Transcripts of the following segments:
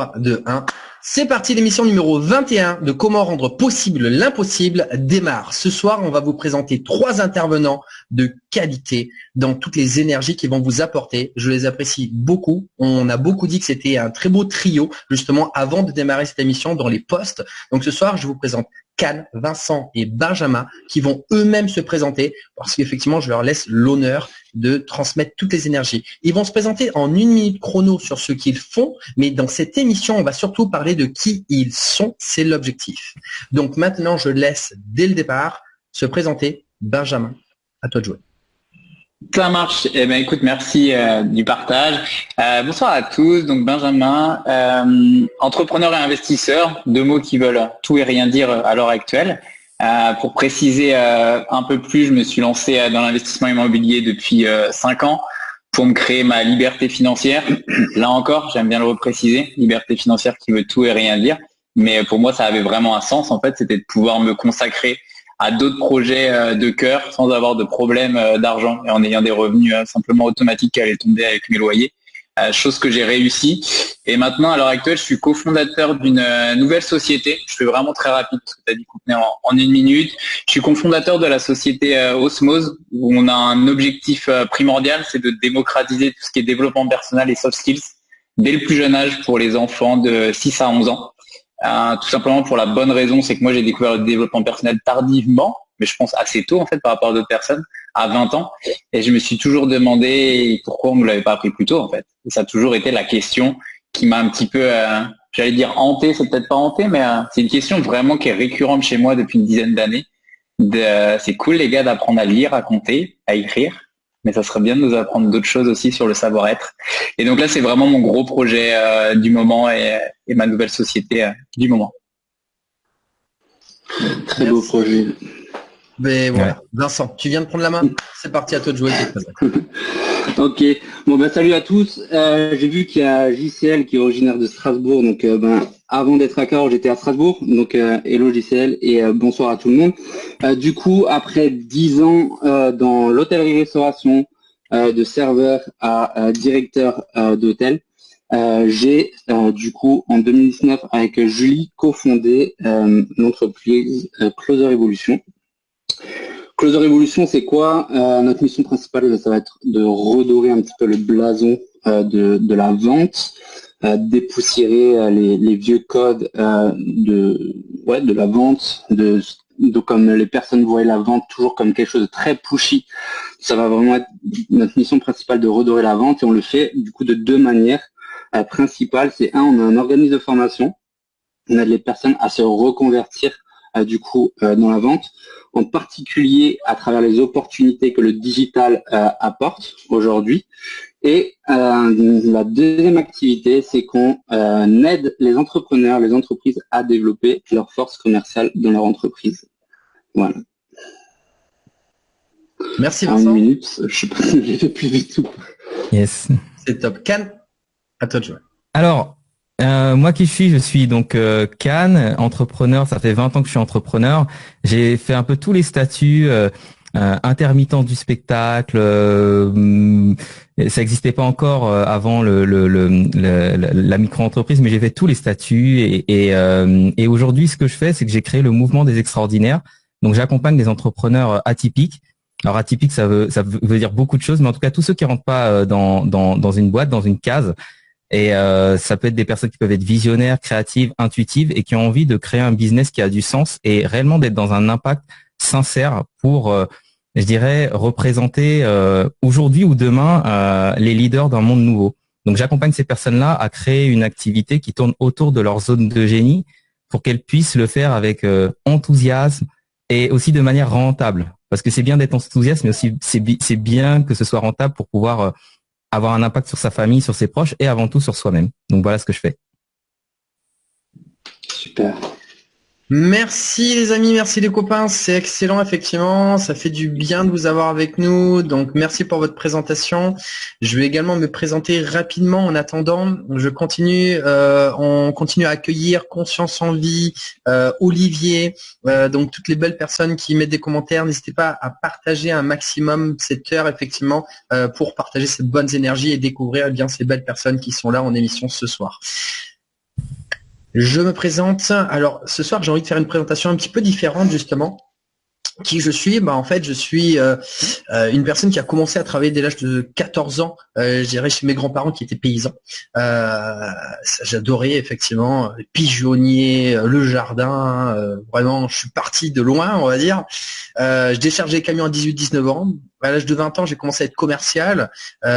3, 2, 1. C'est parti, l'émission numéro 21 de Comment rendre possible l'impossible démarre. Ce soir, on va vous présenter 3 intervenants de qualité dans toutes les énergies qui vont vous apporter. Je les apprécie beaucoup. On a beaucoup dit que c'était un très beau trio, justement, avant de démarrer cette émission dans les posts. Donc ce soir, je vous présente Can, Vincent et Benjamin qui vont eux-mêmes se présenter parce qu'effectivement, je leur laisse l'honneur de transmettre toutes les énergies. Ils vont se présenter en 1 minute chrono sur ce qu'ils font, mais dans cette émission, on va surtout parler de qui ils sont, c'est l'objectif. Donc maintenant, je laisse dès le départ se présenter Benjamin. À toi de jouer. Ça marche. Eh ben, écoute, merci du partage. Bonsoir à tous. Donc Benjamin, entrepreneur et investisseur, 2 mots qui veulent tout et rien dire à l'heure actuelle. Pour préciser un peu plus, je me suis lancé dans l'investissement immobilier depuis 5 ans pour me créer ma liberté financière. Là encore, j'aime bien le repréciser, liberté financière qui veut tout et rien dire. Mais pour moi, ça avait vraiment un sens. En fait, c'était de pouvoir me consacrer à d'autres projets de cœur sans avoir de problème d'argent et en ayant des revenus simplement automatiques qui allaient tomber avec mes loyers. Chose que j'ai réussi. Et maintenant, à l'heure actuelle, je suis cofondateur d'une nouvelle société. Je fais vraiment très rapide parce que tu as dit qu'on tenait en 1 minute. Je suis cofondateur de la société Osmose où on a un objectif primordial, c'est de démocratiser tout ce qui est développement personnel et soft skills dès le plus jeune âge pour les enfants de 6 à 11 ans. Tout simplement pour la bonne raison, c'est que moi j'ai découvert le développement personnel tardivement, mais je pense assez tôt en fait par rapport à d'autres personnes, à 20 ans, et je me suis toujours demandé pourquoi on ne me l'avait pas appris plus tôt en fait. Et ça a toujours été la question qui m'a un petit peu, j'allais dire hanté, c'est peut-être pas hanté, mais c'est une question vraiment qui est récurrente chez moi depuis une dizaine d'années. C'est cool les gars d'apprendre à lire, à compter, à écrire, mais ça serait bien de nous apprendre d'autres choses aussi sur le savoir-être. Et donc là, c'est vraiment mon gros projet du moment et ma nouvelle société du moment. Très beau projet. Mais voilà, ouais. Vincent, tu viens de prendre la main. C'est parti, à toi de jouer. Ok. Bon ben salut à tous. J'ai vu qu'il y a JCL qui est originaire de Strasbourg. Donc avant d'être à Cahors, j'étais à Strasbourg. Donc hello JCL et bonsoir à tout le monde. Du coup, après 10 ans dans l'hôtellerie-restauration, de serveur à directeur d'hôtel, j'ai du coup en 2019 avec Julie cofondé l'entreprise Closer Evolution. Closer Evolution, c'est quoi? Notre mission principale, ça va être de redorer un petit peu le blason de la vente, dépoussiérer les vieux codes de la vente, de comme les personnes voient la vente toujours comme quelque chose de très pushy. Ça va vraiment être notre mission principale de redorer la vente et on le fait du coup de 2 manières principales. C'est on a un organisme de formation, on aide les personnes à se reconvertir du coup dans la vente, en particulier à travers les opportunités que le digital apporte aujourd'hui. Et la deuxième activité, c'est qu'on aide les entrepreneurs, les entreprises à développer leur force commerciale dans leur entreprise. Voilà. Merci Vincent. En 1 minute, je sais pas si j'ai fait plus vite ou pas. Yes. C'est top. Can, à toi de jouer. Alors, moi qui je suis donc Can, entrepreneur, ça fait 20 ans que je suis entrepreneur. J'ai fait un peu tous les statuts, intermittent du spectacle, ça n'existait pas encore avant la micro-entreprise, mais j'ai fait tous les statuts et aujourd'hui ce que je fais, c'est que j'ai créé le mouvement des extraordinaires. Donc j'accompagne des entrepreneurs atypiques. Alors atypique, ça veut dire beaucoup de choses, mais en tout cas tous ceux qui rentrent pas dans une boîte, dans une case. Et ça peut être des personnes qui peuvent être visionnaires, créatives, intuitives et qui ont envie de créer un business qui a du sens et réellement d'être dans un impact sincère pour, je dirais, représenter aujourd'hui ou demain les leaders d'un monde nouveau. Donc j'accompagne ces personnes-là à créer une activité qui tourne autour de leur zone de génie pour qu'elles puissent le faire avec enthousiasme et aussi de manière rentable. Parce que c'est bien d'être enthousiaste, mais aussi c'est bien que ce soit rentable pour pouvoir avoir un impact sur sa famille, sur ses proches et avant tout sur soi-même. Donc voilà ce que je fais. Super. Merci les amis, merci les copains, c'est excellent effectivement, ça fait du bien de vous avoir avec nous, donc merci pour votre présentation. Je vais également me présenter rapidement en attendant, on continue à accueillir Conscience en Vie, Olivier, donc toutes les belles personnes qui mettent des commentaires, n'hésitez pas à partager un maximum cette heure effectivement pour partager ces bonnes énergies et découvrir bien ces belles personnes qui sont là en émission ce soir. Je me présente. Alors, ce soir, j'ai envie de faire une présentation un petit peu différente, justement. Qui je suis? En fait, je suis une personne qui a commencé à travailler dès l'âge de 14 ans. J'irais chez mes grands-parents qui étaient paysans. J'adorais effectivement les pigeonniers, le jardin. Vraiment, je suis parti de loin, on va dire. Je déchargeais les camions à 18-19 ans. À l'âge de 20 ans, j'ai commencé à être commercial,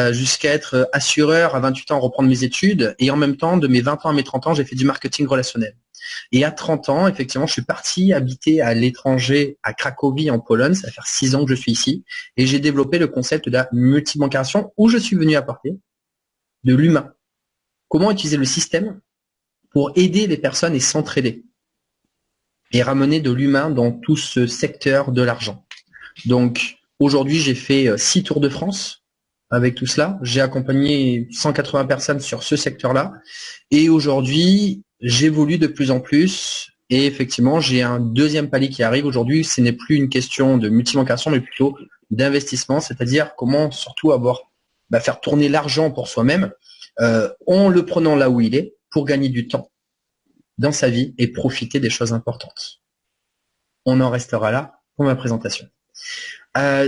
jusqu'à être assureur à 28 ans, reprendre mes études. Et en même temps, de mes 20 ans à mes 30 ans, j'ai fait du marketing relationnel. Et à 30 ans, effectivement, je suis parti habiter à l'étranger, à Cracovie, en Pologne. Ça va faire 6 ans que je suis ici. Et j'ai développé le concept de la multibancarisation où je suis venu apporter de l'humain. Comment utiliser le système pour aider les personnes et s'entraider. Et ramener de l'humain dans tout ce secteur de l'argent. Donc, aujourd'hui, j'ai fait 6 tours de France avec tout cela. J'ai accompagné 180 personnes sur ce secteur-là. Et aujourd'hui, j'évolue de plus en plus et effectivement, j'ai un deuxième palier qui arrive aujourd'hui. Ce n'est plus une question de multibancarisation, mais plutôt d'investissement, c'est-à-dire comment surtout faire tourner l'argent pour soi-même en le prenant là où il est pour gagner du temps dans sa vie et profiter des choses importantes. On en restera là pour ma présentation.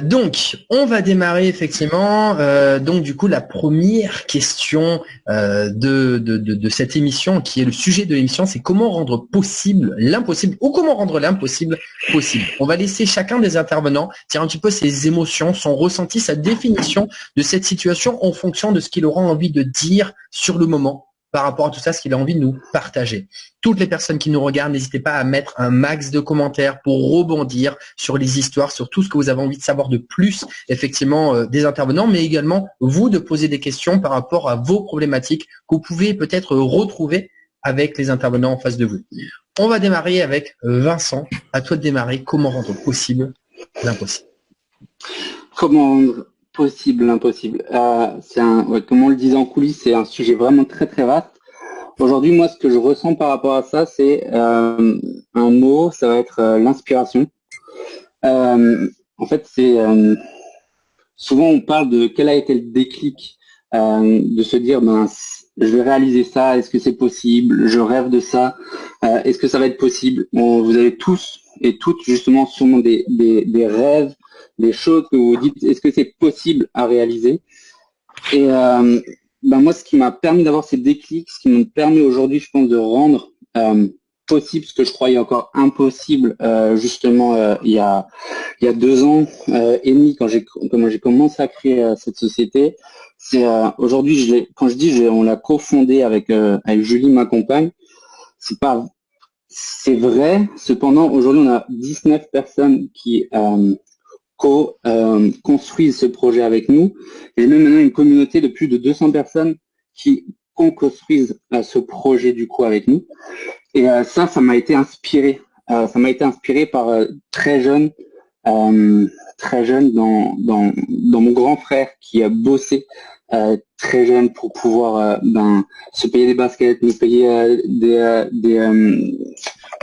Donc, on va démarrer effectivement. Donc, du coup, la première question de cette émission, qui est le sujet de l'émission, c'est comment rendre possible l'impossible ou comment rendre l'impossible possible. On va laisser chacun des intervenants dire un petit peu ses émotions, son ressenti, sa définition de cette situation en fonction de ce qu'il aura envie de dire sur le moment. Par rapport à tout ça, ce qu'il a envie de nous partager. Toutes les personnes qui nous regardent, n'hésitez pas à mettre un max de commentaires pour rebondir sur les histoires, sur tout ce que vous avez envie de savoir de plus, effectivement, des intervenants, mais également, vous, de poser des questions par rapport à vos problématiques que vous pouvez peut-être retrouver avec les intervenants en face de vous. On va démarrer avec Vincent. À toi de démarrer. Comment rendre possible l'impossible? Comment rendre possible l'impossible? Comme on le disait en coulisses, c'est un sujet vraiment très très vaste. Aujourd'hui, moi, ce que je ressens par rapport à ça, c'est un mot, ça va être l'inspiration. En fait, souvent on parle de quel a été le déclic, de se dire je vais réaliser ça, est-ce que c'est possible, je rêve de ça, est-ce que ça va être possible? Vous avez tous et toutes justement sûrement des rêves, des choses que vous vous dites, est-ce que c'est possible à réaliser? Et moi, ce qui m'a permis d'avoir ces déclics, ce qui me permet aujourd'hui, je pense, de rendre possible ce que je croyais encore impossible, justement, il y a 2 ans et demi, quand j'ai commencé à créer cette société. C'est aujourd'hui, on l'a cofondé avec Julie, ma compagne. C'est vrai. Cependant, aujourd'hui, on a 19 personnes qui construisent ce projet avec nous. J'ai même maintenant une communauté de plus de 200 personnes qui construisent ce projet du coup avec nous. Et ça m'a été inspiré. Ça m'a été inspiré par très jeune dans mon grand frère qui a bossé très jeune pour pouvoir se payer des baskets, me payer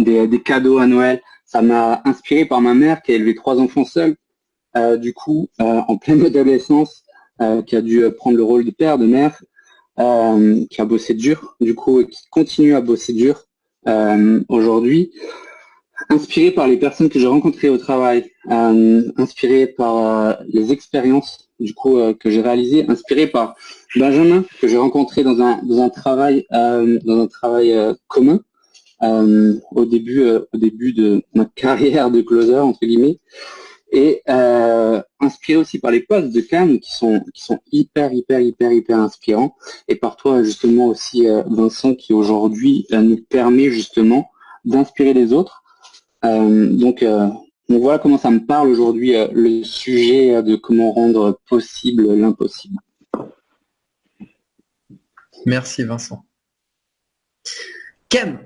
des cadeaux à Noël. Ça m'a inspiré par ma mère qui a élevé 3 enfants seuls. En pleine adolescence, qui a dû prendre le rôle de père, de mère, qui a bossé dur, du coup, et qui continue à bosser dur aujourd'hui. Inspiré par les personnes que j'ai rencontrées au travail, inspiré par les expériences du coup que j'ai réalisées, inspiré par Benjamin que j'ai rencontré dans un travail commun au début de ma carrière de closer entre guillemets. Et inspiré aussi par les posts de Cannes qui sont hyper inspirants, et par toi justement aussi Vincent qui aujourd'hui nous permet justement d'inspirer les autres. Donc voilà comment ça me parle aujourd'hui le sujet de comment rendre possible l'impossible. Merci Vincent. Ken,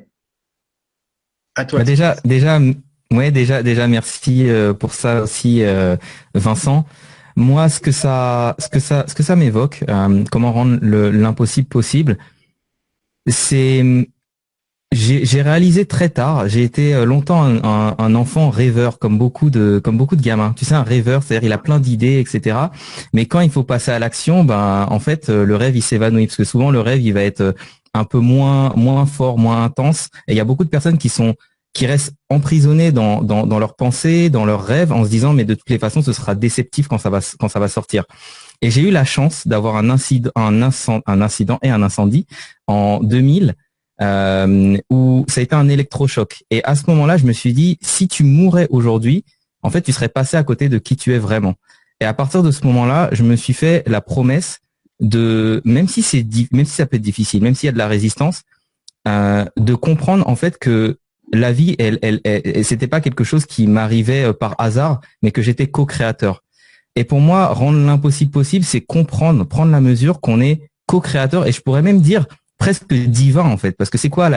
à toi. Déjà, merci pour ça aussi, Vincent. Moi, ce que ça m'évoque, comment rendre l'impossible possible, c'est j'ai réalisé très tard. J'ai été longtemps un enfant rêveur, comme beaucoup de gamins. Tu sais, un rêveur, c'est-à-dire il a plein d'idées, etc. Mais quand il faut passer à l'action, en fait, le rêve il s'évanouit parce que souvent le rêve il va être un peu moins fort, moins intense. Et il y a beaucoup de personnes qui restent emprisonnées dans leurs pensées, dans leurs rêves, en se disant mais de toutes les façons ce sera déceptif quand ça va sortir. Et j'ai eu la chance d'avoir un incident et un incendie en 2000 où ça a été un électrochoc. Et à ce moment-là, je me suis dit si tu mourais aujourd'hui, en fait, tu serais passé à côté de qui tu es vraiment. Et à partir de ce moment-là, je me suis fait la promesse même si ça peut être difficile, même s'il y a de la résistance, de comprendre en fait que la vie, c'était pas quelque chose qui m'arrivait par hasard, mais que j'étais co-créateur. Et pour moi, rendre l'impossible possible, c'est prendre la mesure qu'on est co-créateur, et je pourrais même dire presque divin en fait, parce que c'est quoi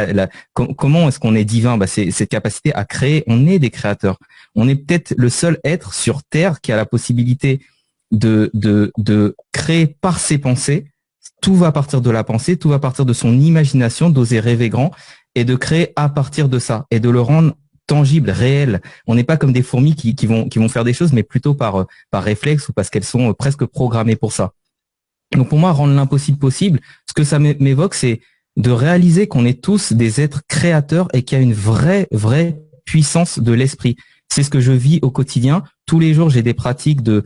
comment est-ce qu'on est divin? C'est cette capacité à créer. On est des créateurs. On est peut-être le seul être sur Terre qui a la possibilité de créer par ses pensées. Tout va partir de la pensée, tout va partir de son imagination, d'oser rêver grand et de créer à partir de ça et de le rendre tangible, réel. On n'est pas comme des fourmis qui vont faire des choses, mais plutôt par réflexe ou parce qu'elles sont presque programmées pour ça. Donc pour moi, rendre l'impossible possible, ce que ça m'évoque, c'est de réaliser qu'on est tous des êtres créateurs et qu'il y a une vraie puissance de l'esprit. C'est ce que je vis au quotidien. Tous les jours, j'ai des pratiques de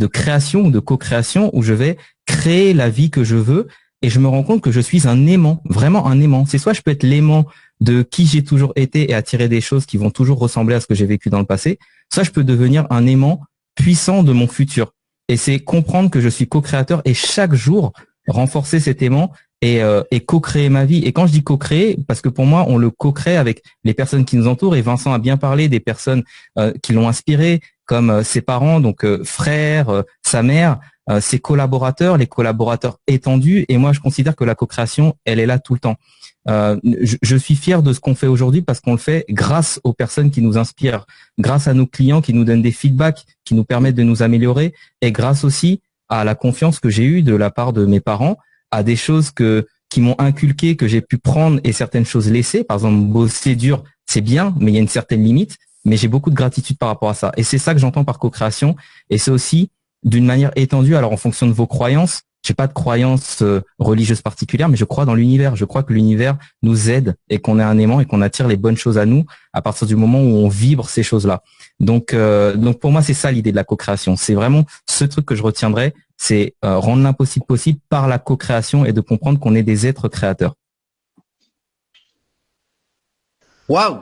création ou de co-création où je vais créer la vie que je veux et je me rends compte que je suis un aimant, vraiment un aimant. C'est soit je peux être l'aimant de qui j'ai toujours été et attirer des choses qui vont toujours ressembler à ce que j'ai vécu dans le passé, soit je peux devenir un aimant puissant de mon futur. Et c'est comprendre que je suis co-créateur et chaque jour renforcer cet aimant et co-créer ma vie. Et quand je dis co-créer, parce que pour moi, on le co-crée avec les personnes qui nous entourent, et Vincent a bien parlé des personnes qui l'ont inspiré, comme ses parents, donc frères, sa mère, ses collaborateurs, les collaborateurs étendus. Et moi, je considère que la co-création, elle est là tout le temps. Je suis fier de ce qu'on fait aujourd'hui parce qu'on le fait grâce aux personnes qui nous inspirent, grâce à nos clients qui nous donnent des feedbacks, qui nous permettent de nous améliorer, et grâce aussi à la confiance que j'ai eue de la part de mes parents, à des choses qui m'ont inculqué, que j'ai pu prendre et certaines choses laisser. Par exemple, bosser dur, c'est bien, mais il y a une certaine limite. Mais j'ai beaucoup de gratitude par rapport à ça. Et c'est ça que j'entends par co-création. Et c'est aussi d'une manière étendue, alors en fonction de vos croyances. J'ai pas de croyance religieuse particulière, mais je crois dans l'univers. Je crois que l'univers nous aide et qu'on est un aimant et qu'on attire les bonnes choses à nous à partir du moment où on vibre ces choses-là. Donc pour moi, c'est ça l'idée de la co-création. C'est vraiment ce truc que je retiendrai, c'est rendre l'impossible possible par la co-création et de comprendre qu'on est des êtres créateurs. Waouh!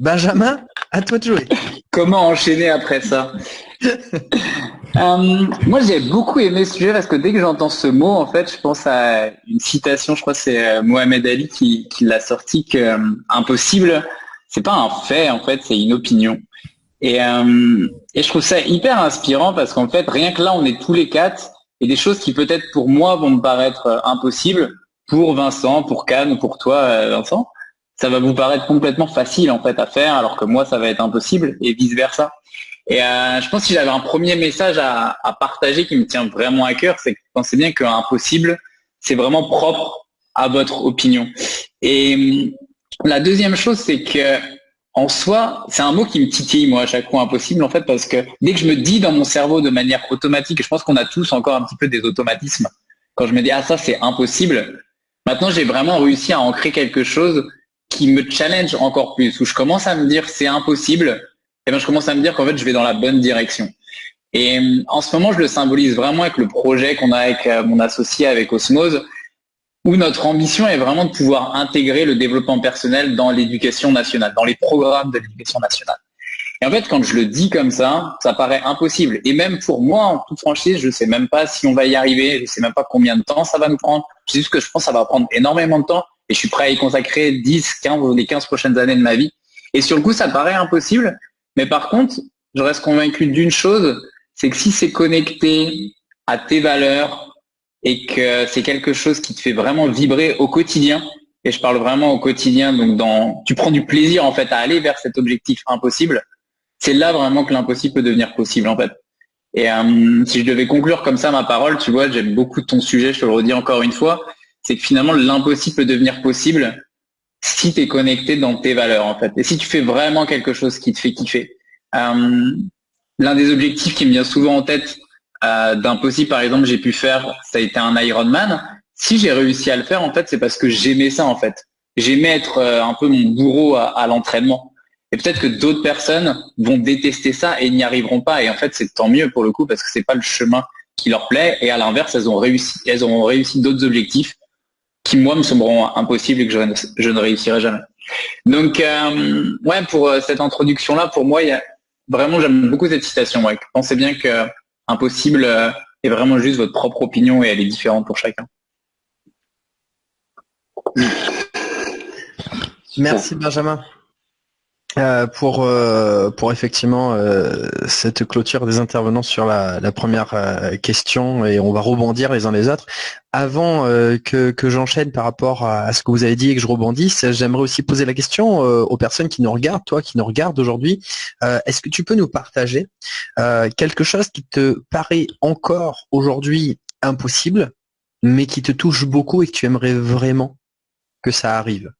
Benjamin, à toi de jouer. Comment enchaîner après ça? Moi, j'ai beaucoup aimé ce sujet parce que dès que j'entends ce mot, en fait, je pense à une citation, je crois que c'est Mohamed Ali qui l'a sorti, que impossible, c'est pas un fait, en fait, c'est une opinion. Et je trouve ça hyper inspirant parce qu'en fait, rien que là, on est tous les quatre, et des choses qui peut-être pour moi vont me paraître impossibles, pour Vincent, pour Can ou pour toi, Vincent, ça va vous paraître complètement facile en fait à faire, alors que moi, ça va être impossible et vice versa. Et je pense que si j'avais un premier message à partager qui me tient vraiment à cœur, c'est que pensez bien qu'un impossible, c'est vraiment propre à votre opinion. Et la deuxième chose, c'est que en soi, c'est un mot qui me titille moi à chaque fois, impossible en fait, parce que dès que je me dis dans mon cerveau de manière automatique, je pense qu'on a tous encore un petit peu des automatismes. Quand je me dis ah ça c'est impossible, maintenant j'ai vraiment réussi à ancrer quelque chose qui me challenge encore plus, où je commence à me dire c'est impossible. Et ben je commence à me dire qu'en fait je vais dans la bonne direction. Et en ce moment je le symbolise vraiment avec le projet qu'on a avec mon associé, avec Osmose, où notre ambition est vraiment de pouvoir intégrer le développement personnel dans l'éducation nationale, dans les programmes de l'éducation nationale. Et en fait quand je le dis comme ça paraît impossible. Et même pour moi, en toute franchise, je ne sais même pas si on va y arriver, je ne sais même pas combien de temps ça va nous prendre. C'est juste que je pense que ça va prendre énormément de temps et je suis prêt à y consacrer 10, 15 ou les 15 prochaines années de ma vie. Et sur le coup, ça paraît impossible. Mais par contre, je reste convaincu d'une chose, c'est que si c'est connecté à tes valeurs et que c'est quelque chose qui te fait vraiment vibrer au quotidien, et je parle vraiment au quotidien, donc tu prends du plaisir en fait à aller vers cet objectif impossible, c'est là vraiment que l'impossible peut devenir possible en fait. Et si je devais conclure comme ça ma parole, tu vois, j'aime beaucoup ton sujet, je te le redis encore une fois, c'est que finalement l'impossible peut devenir possible si tu es connecté dans tes valeurs en fait. Et si tu fais vraiment quelque chose qui te fait kiffer. L'un des objectifs qui me vient souvent en tête d'impossible, par exemple, j'ai pu faire, ça a été un Ironman. si j'ai réussi à le faire, en fait, c'est parce que j'aimais ça, en fait. J'aimais être un peu mon bourreau à l'entraînement. Et peut-être que d'autres personnes vont détester ça et n'y arriveront pas. Et en fait, c'est tant mieux pour le coup parce que c'est pas le chemin qui leur plaît. Et à l'inverse, elles auront réussi d'autres objectifs qui, moi, me sembleront impossibles et que je ne réussirai jamais. Donc, ouais, pour cette introduction-là, pour moi, vraiment, j'aime beaucoup cette citation. Ouais. Pensez bien que impossible est vraiment juste votre propre opinion et elle est différente pour chacun. Merci Benjamin pour effectivement cette clôture des intervenants sur la première question, et on va rebondir les uns les autres. Avant que j'enchaîne par rapport à ce que vous avez dit et que je rebondisse, j'aimerais aussi poser la question aux personnes qui nous regardent, toi qui nous regardes aujourd'hui. Est-ce que tu peux nous partager quelque chose qui te paraît encore aujourd'hui impossible, mais qui te touche beaucoup et que tu aimerais vraiment que ça arrive?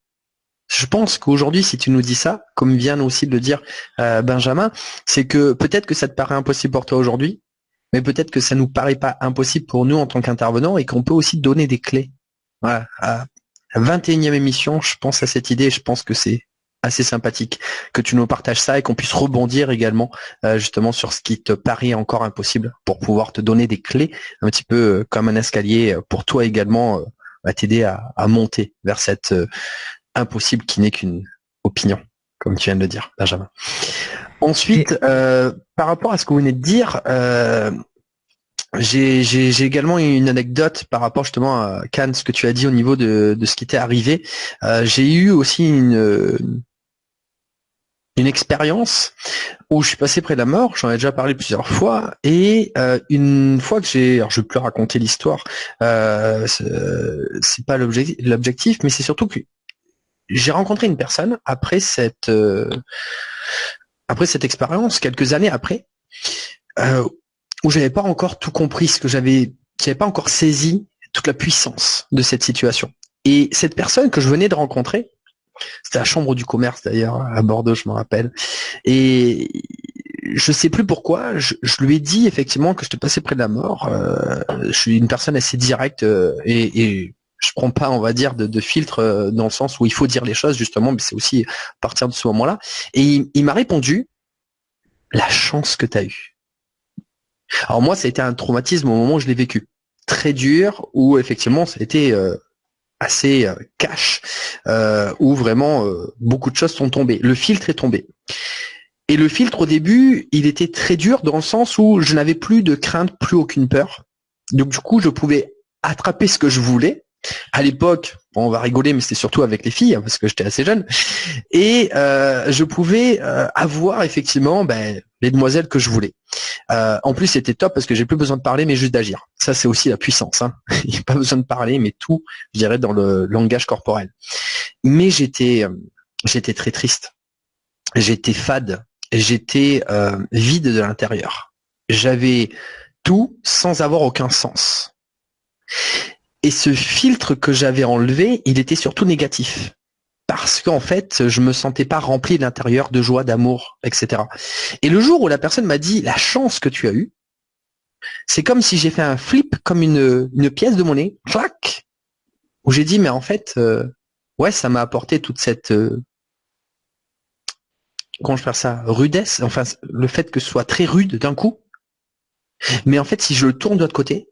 Je pense qu'aujourd'hui, si tu nous dis ça, comme vient aussi de le dire Benjamin, c'est que peut-être que ça te paraît impossible pour toi aujourd'hui, mais peut-être que ça nous paraît pas impossible pour nous en tant qu'intervenants et qu'on peut aussi donner des clés. Voilà. À la 21e émission, je pense à cette idée et je pense que c'est assez sympathique que tu nous partages ça et qu'on puisse rebondir également justement sur ce qui te paraît encore impossible pour pouvoir te donner des clés un petit peu comme un escalier pour toi également t'aider à monter vers cette impossible qui n'est qu'une opinion, comme tu viens de le dire, Benjamin. Ensuite, par rapport à ce que vous venez de dire, j'ai également une anecdote par rapport justement à Can, ce que tu as dit au niveau de ce qui t'est arrivé. J'ai eu aussi une expérience où je suis passé près de la mort, j'en ai déjà parlé plusieurs fois, et une fois que alors je vais plus raconter l'histoire, c'est pas l'objectif, mais c'est surtout que j'ai rencontré une personne après cette expérience, quelques années après, où j'avais pas encore tout compris, j'avais pas encore saisi toute la puissance de cette situation. Et cette personne que je venais de rencontrer, c'était à la Chambre du commerce d'ailleurs, à Bordeaux, je me rappelle, et je sais plus pourquoi, je lui ai dit effectivement que je te passais près de la mort. Je suis une personne assez directe et je prends pas, on va dire, de filtre dans le sens où il faut dire les choses justement, mais c'est aussi à partir de ce moment-là. Et il m'a répondu, la chance que tu as eue. Alors moi, ça a été un traumatisme au moment où je l'ai vécu. Très dur, où effectivement, ça a été assez cash, où vraiment beaucoup de choses sont tombées. Le filtre est tombé. Et le filtre, au début, il était très dur dans le sens où je n'avais plus de crainte, plus aucune peur. Donc du coup, je pouvais attraper ce que je voulais. À l'époque, on va rigoler, mais c'était surtout avec les filles, parce que j'étais assez jeune. Et je pouvais avoir effectivement les demoiselles que je voulais. En plus, c'était top parce que j'ai plus besoin de parler, mais juste d'agir. Ça, c'est aussi la puissance. Hein. Il n'y a pas besoin de parler, mais tout, je dirais, dans le langage corporel. Mais j'étais très triste. J'étais fade. J'étais vide de l'intérieur. J'avais tout sans avoir aucun sens. Et ce filtre que j'avais enlevé, il était surtout négatif. Parce qu'en fait, je me sentais pas rempli de l'intérieur de joie, d'amour, etc. Et le jour où la personne m'a dit la chance que tu as eue, c'est comme si j'ai fait un flip, comme une pièce de monnaie, clac, où j'ai dit mais en fait, ouais, ça m'a apporté toute cette comment je peux faire ça, rudesse, enfin le fait que ce soit très rude d'un coup. Mais en fait, si je le tourne de l'autre côté,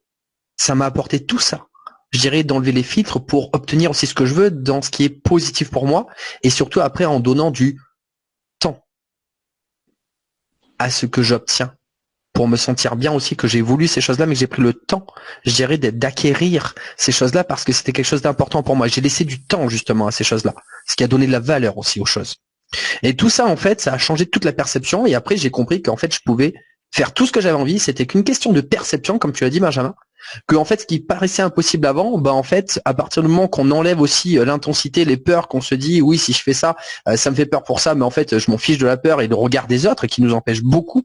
ça m'a apporté tout ça. Je dirais d'enlever les filtres pour obtenir aussi ce que je veux dans ce qui est positif pour moi et surtout après en donnant du temps à ce que j'obtiens pour me sentir bien aussi que j'ai voulu ces choses-là mais que j'ai pris le temps, je dirais, d'acquérir ces choses-là parce que c'était quelque chose d'important pour moi. J'ai laissé du temps justement à ces choses-là, ce qui a donné de la valeur aussi aux choses. Et tout ça en fait, ça a changé toute la perception et après j'ai compris qu'en fait je pouvais faire tout ce que j'avais envie, c'était qu'une question de perception comme tu as dit Benjamin. Que en fait ce qui paraissait impossible avant, en fait à partir du moment qu'on enlève aussi l'intensité, les peurs, qu'on se dit oui si je fais ça, ça me fait peur pour ça, mais en fait je m'en fiche de la peur et de regard des autres et qui nous empêche beaucoup,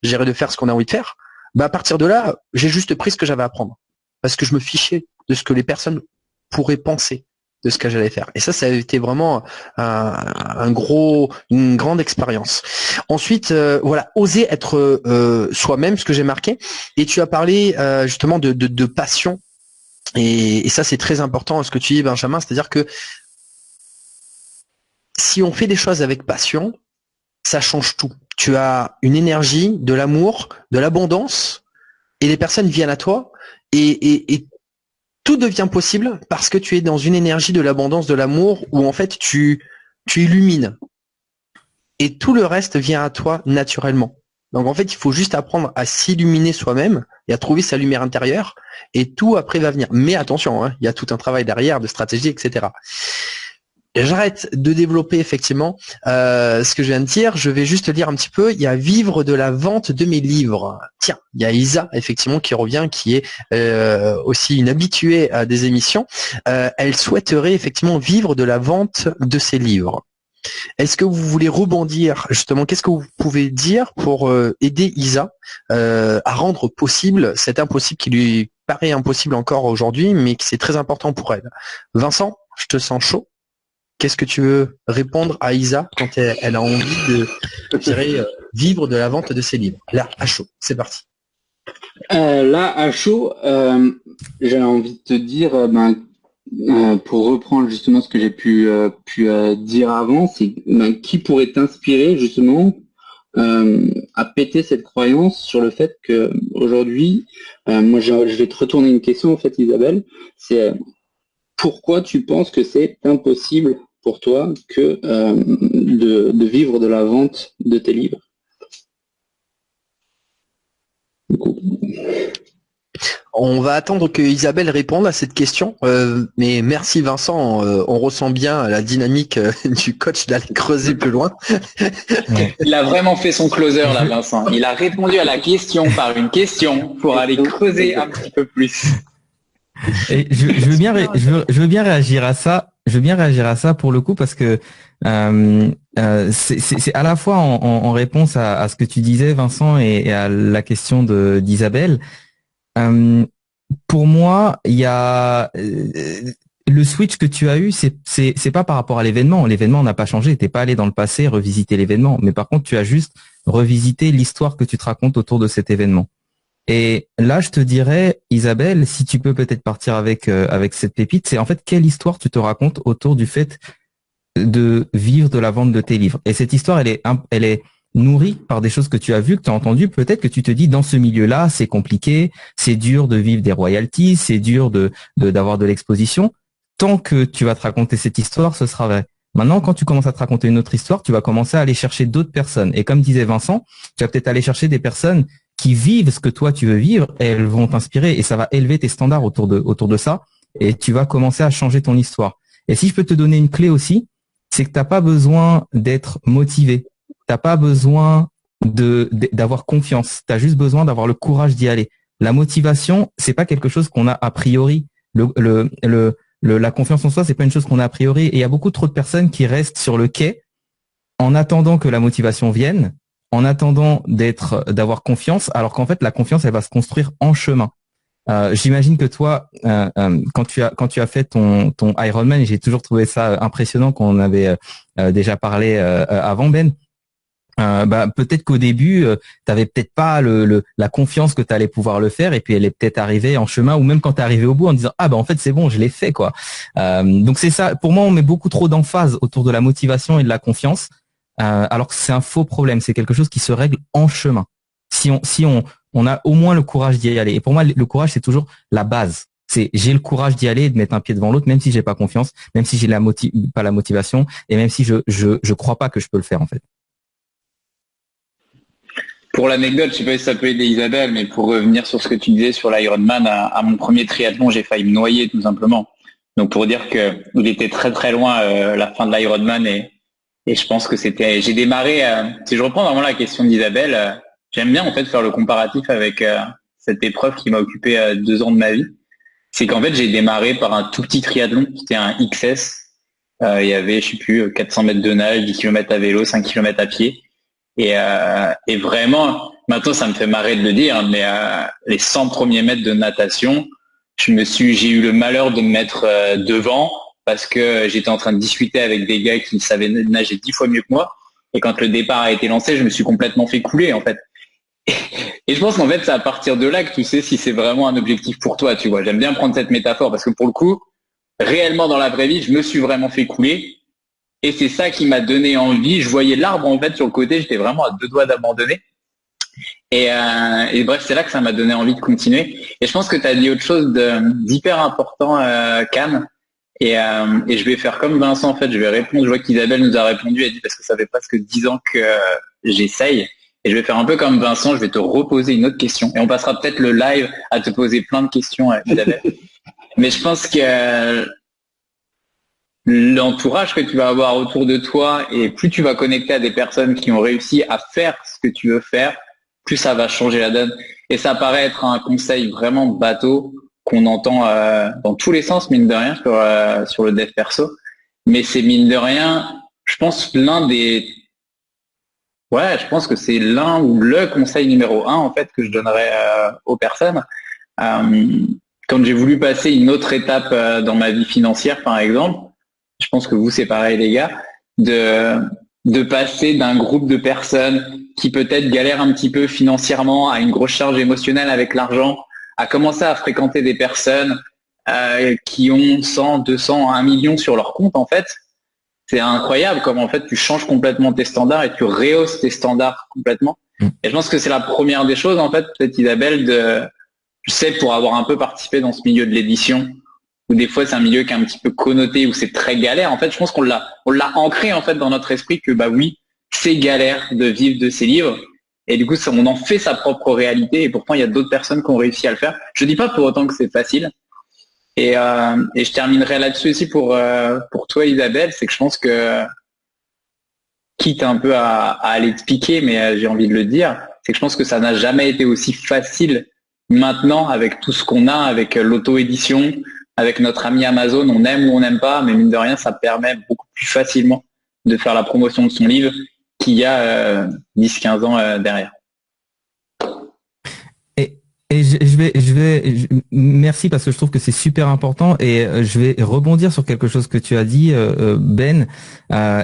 je dirais, de faire ce qu'on a envie de faire. À partir de là, j'ai juste pris ce que j'avais à prendre parce que je me fichais de ce que les personnes pourraient penser de ce que j'allais faire. Et ça a été vraiment une grande expérience. Ensuite, voilà, oser être soi-même, ce que j'ai marqué. Et tu as parlé justement de passion Et ça, c'est très important ce que tu dis, Benjamin, c'est-à-dire que si on fait des choses avec passion, ça change tout. Tu as une énergie, de l'amour, de l'abondance, et les personnes viennent à toi, et tout devient possible parce que tu es dans une énergie de l'abondance, de l'amour, où en fait tu illumines. Et tout le reste vient à toi naturellement. Donc en fait, il faut juste apprendre à s'illuminer soi-même et à trouver sa lumière intérieure, et tout après va venir. Mais attention, hein, il y a tout un travail derrière, de stratégie, etc. J'arrête de développer effectivement ce que je viens de dire. Je vais juste lire un petit peu. Il y a vivre de la vente de mes livres. Tiens, il y a Isa effectivement qui revient, qui est aussi une habituée des émissions. Elle souhaiterait effectivement vivre de la vente de ses livres. Est-ce que vous voulez rebondir justement? Qu'est-ce que vous pouvez dire pour aider Isa à rendre possible cet impossible qui lui paraît impossible encore aujourd'hui, mais qui c'est très important pour elle? Vincent, je te sens chaud. Qu'est-ce que tu veux répondre à Isa quand elle a envie de, je dirais, vivre de la vente de ses livres? Là, à chaud, c'est parti. Là, à chaud, j'ai envie de te dire, pour reprendre justement ce que j'ai pu dire avant, c'est qui pourrait t'inspirer justement à péter cette croyance sur le fait que aujourd'hui, moi je vais te retourner une question en fait, Isabelle, c'est pourquoi tu penses que c'est impossible pour toi que de vivre de la vente de tes livres? On va attendre que Isabelle réponde à cette question, mais merci Vincent, on ressent bien la dynamique du coach d'aller creuser plus loin. Il a vraiment fait son closer là, Vincent. Il a répondu à la question par une question pour aller creuser un petit peu plus. Et je veux bien réagir à ça. Je veux bien réagir à ça pour le coup parce que c'est à la fois en réponse à ce que tu disais, Vincent, et à la question d'Isabelle. Pour moi, il y a le switch que tu as eu, c'est pas par rapport à l'événement. L'événement n'a pas changé. T'es pas allé dans le passé revisiter l'événement, mais par contre, tu as juste revisité l'histoire que tu te racontes autour de cet événement. Et là, je te dirais, Isabelle, si tu peux peut-être partir avec cette pépite, c'est en fait quelle histoire tu te racontes autour du fait de vivre de la vente de tes livres. Et cette histoire, elle est nourrie par des choses que tu as vues, que tu as entendues. Peut-être que tu te dis, dans ce milieu-là, c'est compliqué, c'est dur de vivre des royalties, c'est dur d'avoir de l'exposition. Tant que tu vas te raconter cette histoire, ce sera vrai. Maintenant, quand tu commences à te raconter une autre histoire, tu vas commencer à aller chercher d'autres personnes. Et comme disait Vincent, tu vas peut-être aller chercher des personnes qui vivent ce que toi tu veux vivre, et elles vont t'inspirer et ça va élever tes standards autour de ça, et tu vas commencer à changer ton histoire. Et si je peux te donner une clé aussi, c'est que t'as pas besoin d'être motivé, t'as pas besoin d'avoir confiance, t'as juste besoin d'avoir le courage d'y aller. La motivation, c'est pas quelque chose qu'on a a priori. La confiance en soi, c'est pas une chose qu'on a a priori. Et il y a beaucoup trop de personnes qui restent sur le quai en attendant que la motivation vienne, en attendant d'avoir confiance, alors qu'en fait la confiance elle va se construire en chemin. J'imagine que toi, quand tu as fait ton Ironman, et j'ai toujours trouvé ça impressionnant quand on avait déjà parlé avant Ben. Peut-être qu'au début, t'avais peut-être pas la confiance que tu allais pouvoir le faire, et puis elle est peut-être arrivée en chemin, ou même quand t'es arrivé au bout en disant en fait c'est bon, je l'ai fait quoi. Donc c'est ça. Pour moi, on met beaucoup trop d'emphase autour de la motivation et de la confiance. Alors que c'est un faux problème, c'est quelque chose qui se règle en chemin. Si on a au moins le courage d'y aller. Et pour moi, le courage, c'est toujours la base. C'est j'ai le courage d'y aller et de mettre un pied devant l'autre, même si j'ai pas confiance, même si j'ai pas la motivation, et même si je crois pas que je peux le faire en fait. Pour l'anecdote, je sais pas si ça peut aider Isabelle, mais pour revenir sur ce que tu disais sur l'Ironman, à mon premier triathlon, j'ai failli me noyer tout simplement. Donc pour dire que il était très très loin la fin de l'Ironman, et je pense que j'ai démarré, si je reprends vraiment la question d'Isabelle, j'aime bien en fait faire le comparatif avec cette épreuve qui m'a occupé 2 ans de ma vie. C'est qu'en fait j'ai démarré par un tout petit triathlon, c'était un XS. Il y avait, je sais plus, 400 mètres de nage, 10 km à vélo, 5 km à pied. Et vraiment, maintenant ça me fait marrer de le dire, mais les 100 premiers mètres de natation, j'ai eu le malheur de me mettre devant, parce que j'étais en train de discuter avec des gars qui savaient nager 10 fois mieux que moi. Et quand le départ a été lancé, je me suis complètement fait couler, en fait. Et je pense qu'en fait, c'est à partir de là que tu sais si c'est vraiment un objectif pour toi, tu vois. J'aime bien prendre cette métaphore parce que pour le coup, réellement dans la vraie vie, je me suis vraiment fait couler. Et c'est ça qui m'a donné envie. Je voyais l'arbre en fait sur le côté, j'étais vraiment à 2 doigts d'abandonner. Et bref, c'est là que ça m'a donné envie de continuer. Et je pense que tu as dit autre chose d'hyper important, Can. Et je vais faire comme Vincent, en fait, je vais répondre. Je vois qu'Isabelle nous a répondu, elle dit parce que ça fait presque 10 ans que j'essaye. Et je vais faire un peu comme Vincent, je vais te reposer une autre question. Et on passera peut-être le live à te poser plein de questions, Isabelle. Mais je pense que l'entourage que tu vas avoir autour de toi, et plus tu vas connecter à des personnes qui ont réussi à faire ce que tu veux faire, plus ça va changer la donne. Et ça paraît être un conseil vraiment bateau qu'on entend dans tous les sens, mine de rien, sur le dev perso. Mais c'est mine de rien, je pense je pense que c'est l'un ou le conseil numéro 1 en fait que je donnerais aux personnes. Quand j'ai voulu passer une autre étape dans ma vie financière, par exemple, je pense que vous c'est pareil les gars, de passer d'un groupe de personnes qui peut-être galèrent un petit peu financièrement à une grosse charge émotionnelle avec l'argent, à commencer à fréquenter des personnes qui ont 100, 200, 1 million sur leur compte en fait. C'est incroyable comme en fait tu changes complètement tes standards et tu rehausses tes standards complètement. Et je pense que c'est la première des choses en fait, peut-être Isabelle, je sais pour avoir un peu participé dans ce milieu de l'édition, où des fois c'est un milieu qui est un petit peu connoté, où c'est très galère. En fait, je pense qu'on l'a ancré en fait dans notre esprit que bah oui, c'est galère de vivre de ces livres. Et du coup, on en fait sa propre réalité. Et pourtant, il y a d'autres personnes qui ont réussi à le faire. Je dis pas pour autant que c'est facile. Et je terminerai là-dessus aussi pour toi, Isabelle, c'est que je pense que, quitte un peu à aller te piquer, mais j'ai envie de le dire, c'est que je pense que ça n'a jamais été aussi facile maintenant avec tout ce qu'on a, avec l'auto-édition, avec notre ami Amazon, on aime ou on n'aime pas, mais mine de rien, ça permet beaucoup plus facilement de faire la promotion de son livre qu'il y a 10-15 ans derrière. Et merci parce que je trouve que c'est super important et je vais rebondir sur quelque chose que tu as dit, Ben,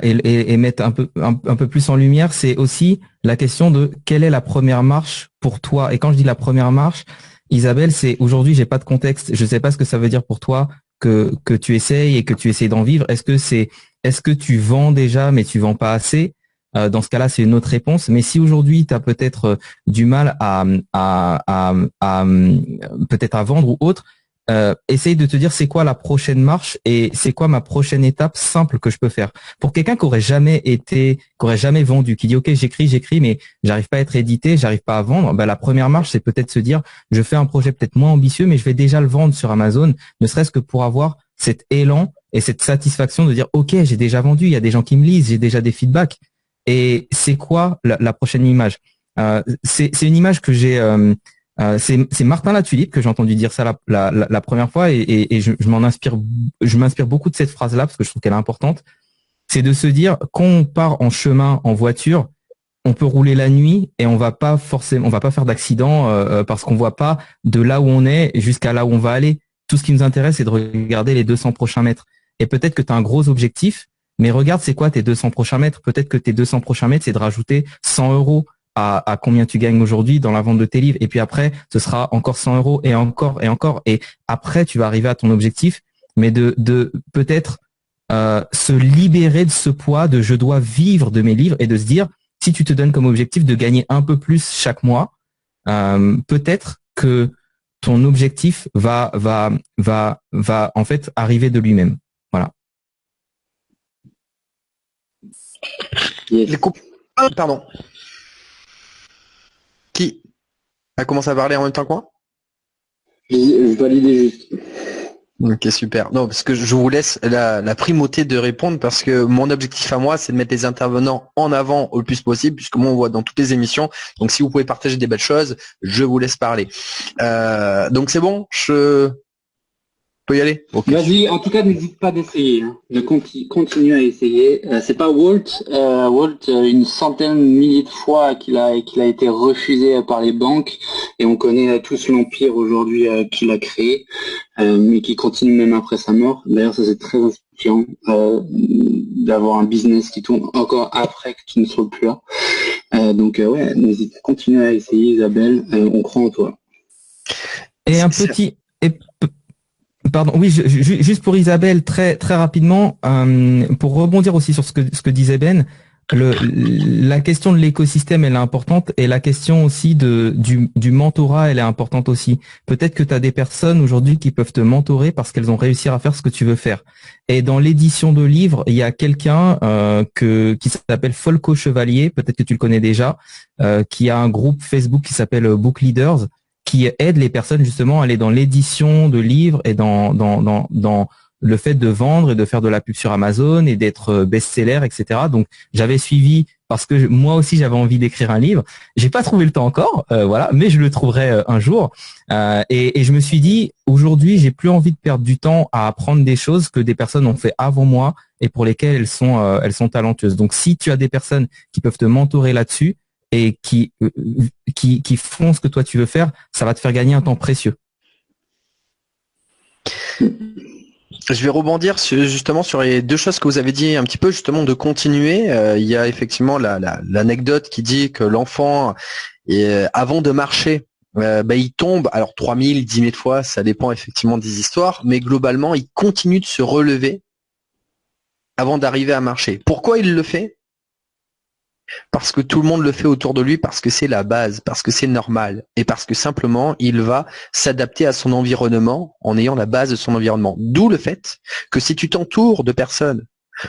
et mettre un peu plus en lumière. C'est aussi la question de quelle est la première marche pour toi. Et quand je dis la première marche, Isabelle, c'est aujourd'hui, j'ai pas de contexte, je sais pas ce que ça veut dire pour toi que tu essayes et que tu essayes d'en vivre. Est-ce que tu vends déjà mais tu vends pas assez? Dans ce cas-là, c'est une autre réponse. Mais si aujourd'hui, tu as peut-être du mal à peut-être à vendre ou autre, essaye de te dire c'est quoi la prochaine marche et c'est quoi ma prochaine étape simple que je peux faire. Pour quelqu'un qui aurait jamais vendu, qui dit ok, j'écris, mais j'arrive pas à être édité, j'arrive pas à vendre, la première marche, c'est peut-être se dire je fais un projet peut-être moins ambitieux, mais je vais déjà le vendre sur Amazon, ne serait-ce que pour avoir cet élan et cette satisfaction de dire ok, j'ai déjà vendu, il y a des gens qui me lisent, j'ai déjà des feedbacks. Et c'est quoi la prochaine image? C'est une image que j'ai. C'est Martin Latulippe que j'ai entendu dire ça la première fois et je m'inspire beaucoup de cette phrase-là parce que je trouve qu'elle est importante. C'est de se dire quand on part en chemin en voiture, on peut rouler la nuit et on va pas faire d'accident parce qu'on voit pas de là où on est jusqu'à là où on va aller. Tout ce qui nous intéresse, c'est de regarder les 200 prochains mètres. Et peut-être que tu as un gros objectif. Mais regarde, c'est quoi tes 200 prochains mètres? Peut-être que tes 200 prochains mètres, c'est de rajouter 100 euros à combien tu gagnes aujourd'hui dans la vente de tes livres. Et puis après, ce sera encore 100 euros et encore et encore. Et après, tu vas arriver à ton objectif, mais de peut-être se libérer de ce poids de je dois vivre de mes livres et de se dire, si tu te donnes comme objectif de gagner un peu plus chaque mois, peut-être que ton objectif va en fait arriver de lui-même. Voilà. Yes. Pardon. Qui a commencé à parler en même temps que moi? Je validais juste. Ok, super. Non, parce que je vous laisse la primauté de répondre parce que mon objectif à moi, c'est de mettre les intervenants en avant au plus possible, puisque moi, on voit dans toutes les émissions. Donc, si vous pouvez partager des belles choses, je vous laisse parler. Donc, c'est bon, je peux y aller. Okay. Vas-y, en tout cas, n'hésite pas d'essayer. Hein. Continue à essayer. C'est pas Walt. Walt, une centaine, milliers de fois qu'il a été refusé par les banques, et on connaît tous l'empire aujourd'hui qu'il a créé, mais qui continue même après sa mort. D'ailleurs, ça c'est très inspirant d'avoir un business qui tourne encore après que tu ne sois plus là. Donc ouais, n'hésite, continue à essayer, Isabelle, on croit en toi. Et un petit... Pardon, oui, juste pour Isabelle, très très rapidement, pour rebondir aussi sur ce que disait Ben, la question de l'écosystème elle est importante et la question aussi du mentorat elle est importante aussi. Peut-être que tu as des personnes aujourd'hui qui peuvent te mentorer parce qu'elles ont réussi à faire ce que tu veux faire. Et dans l'édition de livres, il y a quelqu'un qui s'appelle Folco Chevalier, peut-être que tu le connais déjà, qui a un groupe Facebook qui s'appelle Book Leaders, qui aide les personnes justement à aller dans l'édition de livres et dans le fait de vendre et de faire de la pub sur Amazon et d'être best-seller, etc. Donc j'avais suivi parce que moi aussi j'avais envie d'écrire un livre. J'ai pas trouvé le temps encore, voilà, mais je le trouverai un jour. Et je me suis dit aujourd'hui j'ai plus envie de perdre du temps à apprendre des choses que des personnes ont fait avant moi et pour lesquelles elles sont talentueuses. Donc si tu as des personnes qui peuvent te mentorer là-dessus et qui font ce que toi tu veux faire, ça va te faire gagner un temps précieux. Je vais rebondir justement sur les deux choses que vous avez dit un petit peu, justement de continuer. Il y a effectivement l'anecdote qui dit que l'enfant, avant de marcher, il tombe, alors 3000, 10 000 fois, ça dépend effectivement des histoires, mais globalement, il continue de se relever avant d'arriver à marcher. Pourquoi il le fait ? Parce que tout le monde le fait autour de lui, parce que c'est la base, parce que c'est normal, et parce que simplement, il va s'adapter à son environnement en ayant la base de son environnement. D'où le fait que si tu t'entoures de personnes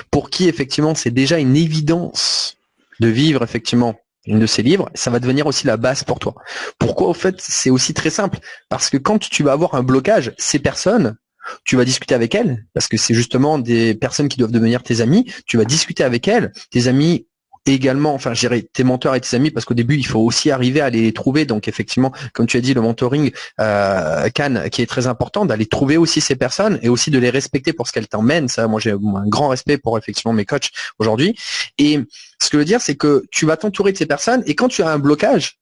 pour qui, effectivement, c'est déjà une évidence de vivre, effectivement, une de ces livres, ça va devenir aussi la base pour toi. Pourquoi, au fait, c'est aussi très simple? Parce que quand tu vas avoir un blocage, ces personnes, tu vas discuter avec elles, parce que c'est justement des personnes qui doivent devenir tes amis, tu vas discuter avec elles, tes amis également, enfin, gérer tes mentors et tes amis, parce qu'au début, il faut aussi arriver à les trouver. Donc, effectivement, comme tu as dit, le mentoring, Can, qui est très important, d'aller trouver aussi ces personnes et aussi de les respecter pour ce qu'elles t'emmènent. Ça, moi, j'ai un grand respect pour effectivement mes coachs aujourd'hui. Et ce que je veux dire, c'est que tu vas t'entourer de ces personnes et quand tu as un blocage,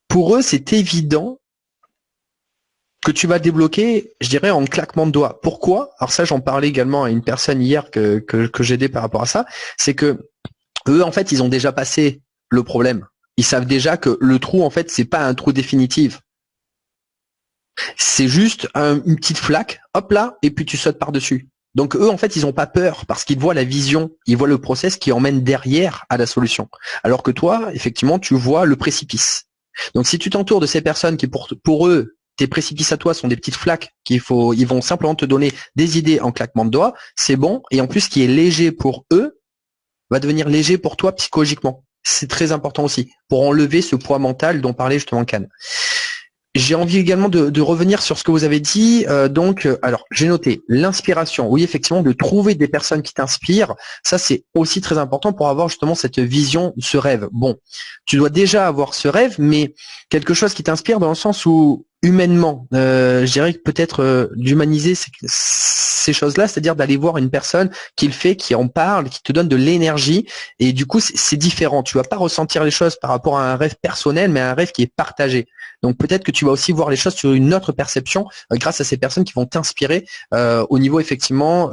pour eux, c'est évident que tu vas débloquer, je dirais, en claquement de doigts. Pourquoi? Alors ça, j'en parlais également à une personne hier que j'aidais par rapport à ça. C'est que eux, en fait, ils ont déjà passé le problème. Ils savent déjà que le trou, en fait, c'est pas un trou définitif. C'est juste une petite flaque, hop là, et puis tu sautes par-dessus. Donc eux, en fait, ils n'ont pas peur parce qu'ils voient la vision, ils voient le process qui emmène derrière à la solution. Alors que toi, effectivement, tu vois le précipice. Donc si tu t'entoures de ces personnes qui, pour eux, tes précipices à toi sont des petites flaques ils vont simplement te donner des idées en claquement de doigts, c'est bon. Et en plus, ce qui est léger pour eux, va devenir léger pour toi psychologiquement. C'est très important aussi pour enlever ce poids mental dont parlait justement Can. J'ai envie également de revenir sur ce que vous avez dit. Alors, j'ai noté l'inspiration. Oui, effectivement, de trouver des personnes qui t'inspirent. Ça, c'est aussi très important pour avoir justement cette vision, ce rêve. Bon, tu dois déjà avoir ce rêve, mais quelque chose qui t'inspire dans le sens où humainement, je dirais que peut-être d'humaniser ces choses-là, c'est-à-dire d'aller voir une personne qui le fait, qui en parle, qui te donne de l'énergie, et du coup c'est différent. Tu vas pas ressentir les choses par rapport à un rêve personnel, mais à un rêve qui est partagé. Donc peut-être que tu vas aussi voir les choses sur une autre perception grâce à ces personnes qui vont t'inspirer au niveau effectivement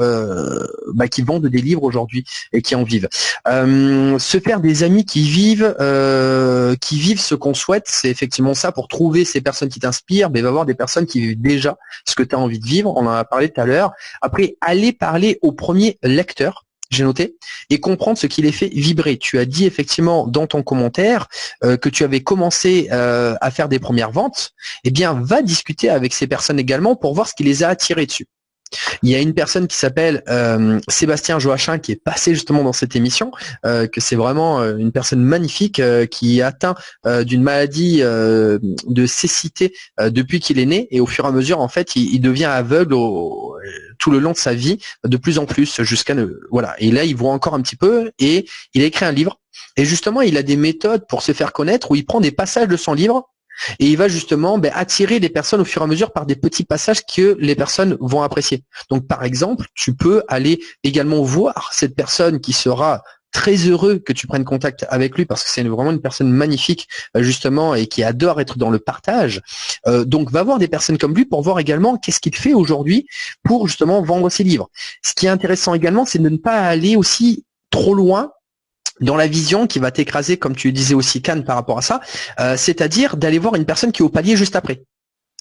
qui vendent des livres aujourd'hui et qui en vivent. Se faire des amis qui vivent ce qu'on souhaite, c'est effectivement ça. Pour trouver ces personnes qui t'inspirent, il va y avoir des personnes qui vivent déjà ce que tu as envie de vivre. On en a parlé tout à l'heure. Après, aller parler au premier lecteur, j'ai noté, et comprendre ce qui les fait vibrer. Tu as dit effectivement dans ton commentaire que tu avais commencé à faire des premières ventes. Eh bien, va discuter avec ces personnes également pour voir ce qui les a attirés dessus. Il y a une personne qui s'appelle Sébastien Joachim qui est passé justement dans cette émission, que c'est vraiment une personne magnifique qui est atteint d'une maladie de cécité depuis qu'il est né, et au fur et à mesure en fait il devient aveugle tout le long de sa vie de plus en plus jusqu'à voilà. Et là il voit encore un petit peu et il a écrit un livre et justement il a des méthodes pour se faire connaître où il prend des passages de son livre. Et il va justement attirer les personnes au fur et à mesure par des petits passages que les personnes vont apprécier. Donc par exemple, tu peux aller également voir cette personne qui sera très heureux que tu prennes contact avec lui parce que c'est vraiment une personne magnifique justement et qui adore être dans le partage. Donc va voir des personnes comme lui pour voir également qu'est-ce qu'il fait aujourd'hui pour justement vendre ses livres. Ce qui est intéressant également, c'est de ne pas aller aussi trop loin dans la vision qui va t'écraser, comme tu disais aussi, Can, par rapport à ça, c'est-à-dire d'aller voir une personne qui est au palier juste après.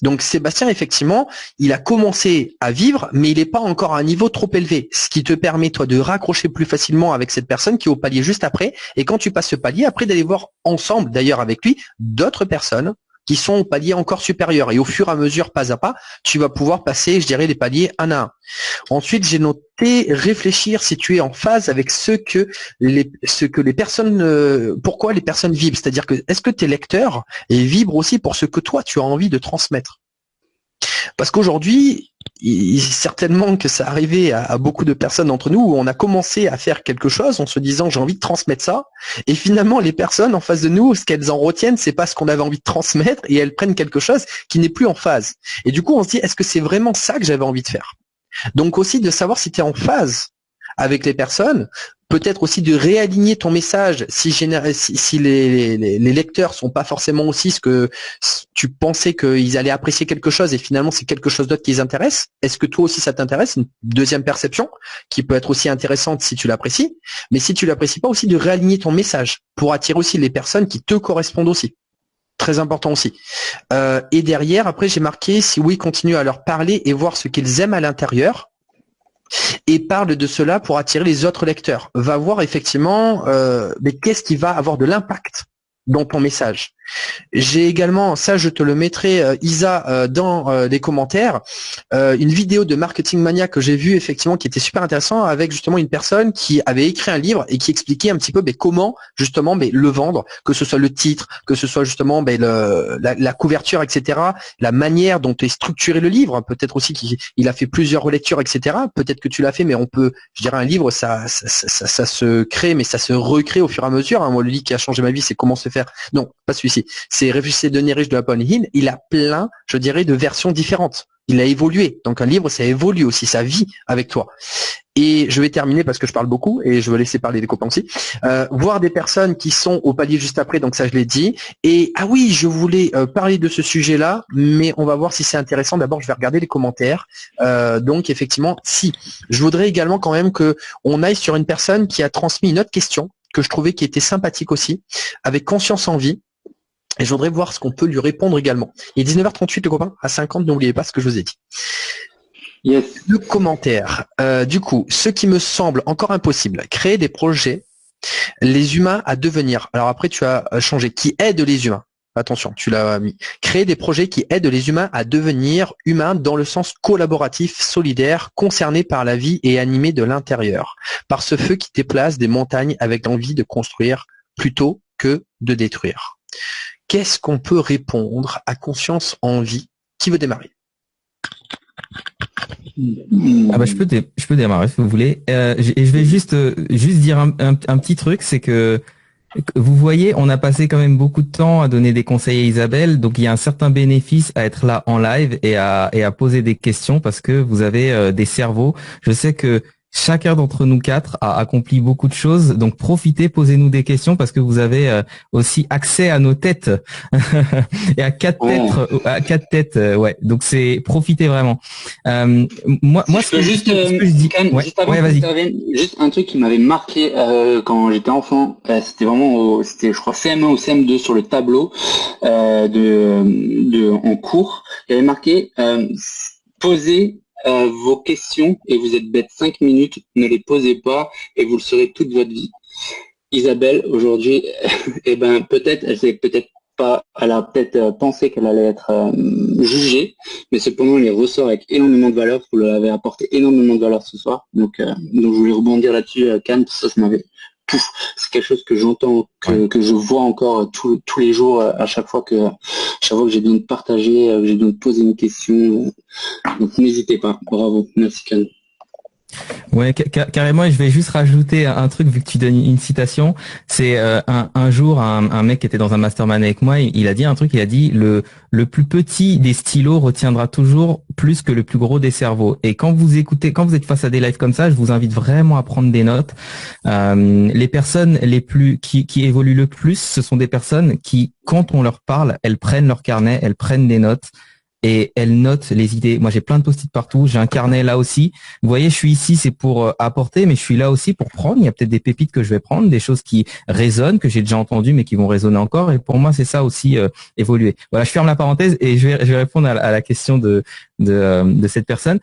Donc Sébastien, effectivement, il a commencé à vivre, mais il n'est pas encore à un niveau trop élevé, ce qui te permet, toi, de raccrocher plus facilement avec cette personne qui est au palier juste après, et quand tu passes ce palier, après d'aller voir ensemble, d'ailleurs avec lui, d'autres personnes qui sont au palier encore supérieur. Et au fur et à mesure, pas à pas, tu vas pouvoir passer, je dirais, les paliers un à un. Ensuite, j'ai noté réfléchir si tu es en phase avec ce que les personnes, pourquoi les personnes vibrent. C'est-à-dire que est-ce que tes lecteurs vibrent aussi pour ce que toi tu as envie de transmettre? Parce qu'aujourd'hui, certainement que ça arrivait à beaucoup de personnes d'entre nous où on a commencé à faire quelque chose en se disant j'ai envie de transmettre ça, et finalement les personnes en face de nous, ce qu'elles en retiennent, c'est pas ce qu'on avait envie de transmettre, et elles prennent quelque chose qui n'est plus en phase. Et du coup on se dit est-ce que c'est vraiment ça que j'avais envie de faire? Donc aussi de savoir si tu es en phase avec les personnes, peut-être aussi de réaligner ton message si les lecteurs sont pas forcément aussi ce que tu pensais qu'ils allaient apprécier quelque chose et finalement c'est quelque chose d'autre qui les intéresse. Est-ce que toi aussi ça t'intéresse? Une deuxième perception qui peut être aussi intéressante si tu l'apprécies, mais si tu l'apprécies pas aussi de réaligner ton message pour attirer aussi les personnes qui te correspondent aussi. Très important aussi. Et derrière, après j'ai marqué si oui, continue à leur parler et voir ce qu'ils aiment à l'intérieur. Et parle de cela pour attirer les autres lecteurs. Va voir effectivement mais qu'est-ce qui va avoir de l'impact dans ton message. J'ai également, ça je te le mettrai Isa dans les commentaires, une vidéo de Marketing Mania que j'ai vue effectivement qui était super intéressant avec justement une personne qui avait écrit un livre et qui expliquait un petit peu comment justement le vendre, que ce soit le titre, que ce soit justement la couverture, etc. La manière dont est structuré le livre, peut-être aussi qu'il a fait plusieurs relectures, etc. Peut-être que tu l'as fait, mais on peut, je dirais un livre, ça se crée, mais ça se recrée au fur et à mesure. Moi, le livre qui a changé ma vie, c'est Comment se faire. Non, pas celui-ci. C'est Réfléchissez, devenez riche de Napoleon Hill. Il a plein, je dirais, de versions différentes. Il a évolué. Donc un livre, ça évolue aussi, ça vit avec toi. Et je vais terminer parce que je parle beaucoup et je vais laisser parler les copains aussi. Voir des personnes qui sont au palier juste après, donc ça je l'ai dit. Et ah oui, je voulais parler de ce sujet-là, mais on va voir si c'est intéressant. D'abord, je vais regarder les commentaires. Donc effectivement, si. Je voudrais également quand même que on aille sur une personne qui a transmis une autre question que je trouvais qui était sympathique aussi, avec Conscience en vie. Et je voudrais voir ce qu'on peut lui répondre également. Il est 19h38, le copain. À 50, n'oubliez pas ce que je vous ai dit. Yes. Le commentaire. Du coup, ce qui me semble encore impossible, créer des projets, les humains à devenir. Alors après, tu as changé. Qui aide les humains. Attention, tu l'as mis. Créer des projets qui aident les humains à devenir humains dans le sens collaboratif, solidaire, concerné par la vie et animé de l'intérieur. Par ce feu qui déplace des montagnes avec l'envie de construire plutôt que de détruire. Qu'est-ce qu'on peut répondre à Conscience en vie? Qui veut démarrer? Je peux démarrer si vous voulez. Et je vais juste dire un petit truc, c'est que vous voyez, on a passé quand même beaucoup de temps à donner des conseils à Isabelle, donc il y a un certain bénéfice à être là en live et à poser des questions parce que vous avez des cerveaux. Je sais que chacun d'entre nous quatre a accompli beaucoup de choses, donc profitez, posez-nous des questions parce que vous avez aussi accès à nos têtes et à quatre têtes, ouais. Donc profitez vraiment. Moi, ce que je dis, juste avant que tu interviennes, juste un truc qui m'avait marqué quand j'étais enfant, c'était vraiment, je crois CM1 ou CM2 sur le tableau en cours, il y avait marqué posez vos questions et vous êtes bête 5 minutes, ne les posez pas et vous le serez toute votre vie. Isabelle, aujourd'hui, peut-être, elle sait peut-être pas, elle a peut-être pensé qu'elle allait être jugée, mais cependant elle ressort avec énormément de valeur, vous lui avez apporté énormément de valeur ce soir, donc je voulais rebondir là-dessus, Can, ça m'avait... C'est quelque chose que j'entends, que je vois encore tous les jours, à chaque fois que j'ai besoin de partager, que j'ai besoin de poser une question. Donc n'hésitez pas. Bravo. Merci Can. Ouais, carrément. Et je vais juste rajouter un truc vu que tu donnes une citation. C'est un jour un mec qui était dans un mastermind avec moi, il a dit un truc. Il a dit le plus petit des stylos retiendra toujours plus que le plus gros des cerveaux. Et quand vous êtes face à des lives comme ça, je vous invite vraiment à prendre des notes. Les personnes qui évoluent le plus, ce sont des personnes qui, quand on leur parle, elles prennent leur carnet, elles prennent des notes. et elle note les idées. Moi, j'ai plein de post-it partout. J'ai un carnet là aussi. Vous voyez, je suis ici, c'est pour apporter, mais je suis là aussi pour prendre. Il y a peut-être des pépites que je vais prendre, des choses qui résonnent, que j'ai déjà entendues, mais qui vont résonner encore. Et pour moi, c'est ça aussi, évoluer. Voilà, je ferme la parenthèse et je vais répondre à la question de cette personne.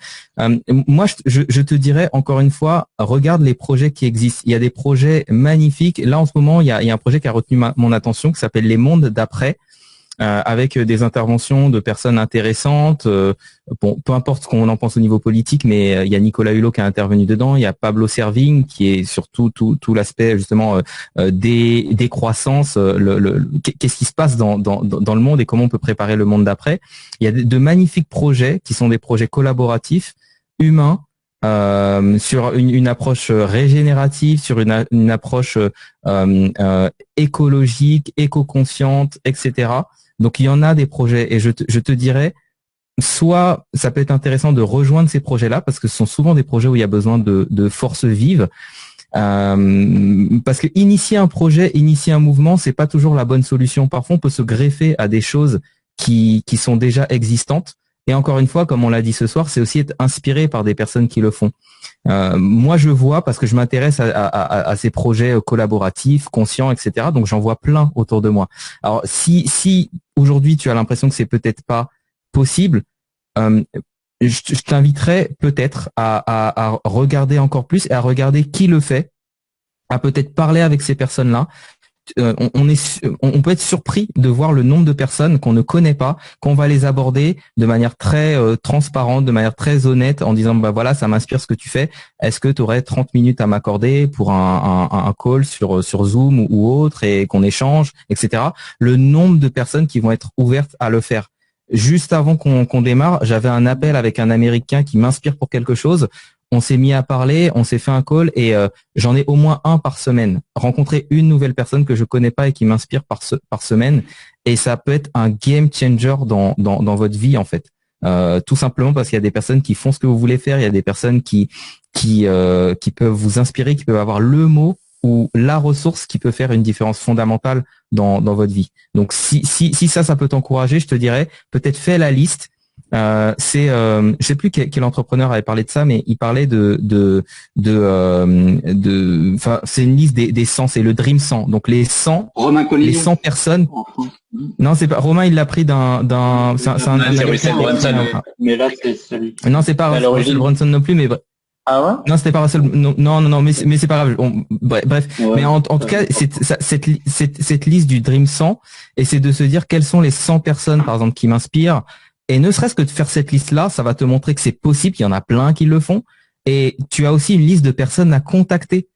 Moi, je te dirais encore une fois, regarde les projets qui existent. Il y a des projets magnifiques. Là, en ce moment, il y a un projet qui a retenu mon attention qui s'appelle Les Mondes d'après. Avec des interventions de personnes intéressantes. Bon, peu importe ce qu'on en pense au niveau politique, mais il y a Nicolas Hulot qui a intervenu dedans. Il y a Pablo Servigne qui est sur tout l'aspect justement des croissances. Qu'est-ce qui se passe dans le monde et comment on peut préparer le monde d'après. Il y a de magnifiques projets qui sont des projets collaboratifs, humains. Sur une approche régénérative, sur une approche écologique, éco-consciente, etc. Donc il y en a des projets et je te dirais, soit ça peut être intéressant de rejoindre ces projets-là parce que ce sont souvent des projets où il y a besoin de forces vives. Parce que initier un projet, initier un mouvement, c'est pas toujours la bonne solution. Parfois on peut se greffer à des choses qui sont déjà existantes. Et encore une fois, comme on l'a dit ce soir, c'est aussi être inspiré par des personnes qui le font. Moi, je vois, parce que je m'intéresse à ces projets collaboratifs, conscients, etc. Donc, j'en vois plein autour de moi. Alors, si aujourd'hui, tu as l'impression que c'est peut-être pas possible, je t'inviterais peut-être à regarder encore plus et à regarder qui le fait, à peut-être parler avec ces personnes-là. On peut être surpris de voir le nombre de personnes qu'on ne connaît pas, qu'on va les aborder de manière très transparente, de manière très honnête, en disant bah voilà, ça m'inspire ce que tu fais. Est-ce que tu aurais 30 minutes à m'accorder pour un call sur Zoom ou autre et qu'on échange, etc. Le nombre de personnes qui vont être ouvertes à le faire. Juste avant qu'on démarre, j'avais un appel avec un Américain qui m'inspire pour quelque chose. On s'est mis à parler, on s'est fait un call et j'en ai au moins un par semaine. Rencontrer une nouvelle personne que je connais pas et qui m'inspire par semaine, et ça peut être un game changer dans votre vie en fait. Tout simplement parce qu'il y a des personnes qui font ce que vous voulez faire, il y a des personnes qui peuvent vous inspirer, qui peuvent avoir le mot ou la ressource qui peut faire une différence fondamentale dans votre vie. Donc si ça peut t'encourager, je te dirais peut-être fais la liste. Je sais plus quel entrepreneur avait parlé de ça, mais il parlait enfin, c'est une liste des 100, c'est le Dream 100. Donc les 100 personnes. Non, c'est pas Romain, il l'a pris c'est un Russell Brunson. Mais là, c'est celui. Non, c'est pas Russell Brunson non plus, mais ah ouais? Non, c'était pas Russell. Non, mais c'est pas grave. Bref. Ouais. Mais en tout cas, cette liste du Dream 100, et c'est de se dire quelles sont les 100 personnes, par exemple, qui m'inspirent. Et ne serait-ce que de faire cette liste-là, ça va te montrer que c'est possible, qu'il y en a plein qui le font. Et tu as aussi une liste de personnes à contacter.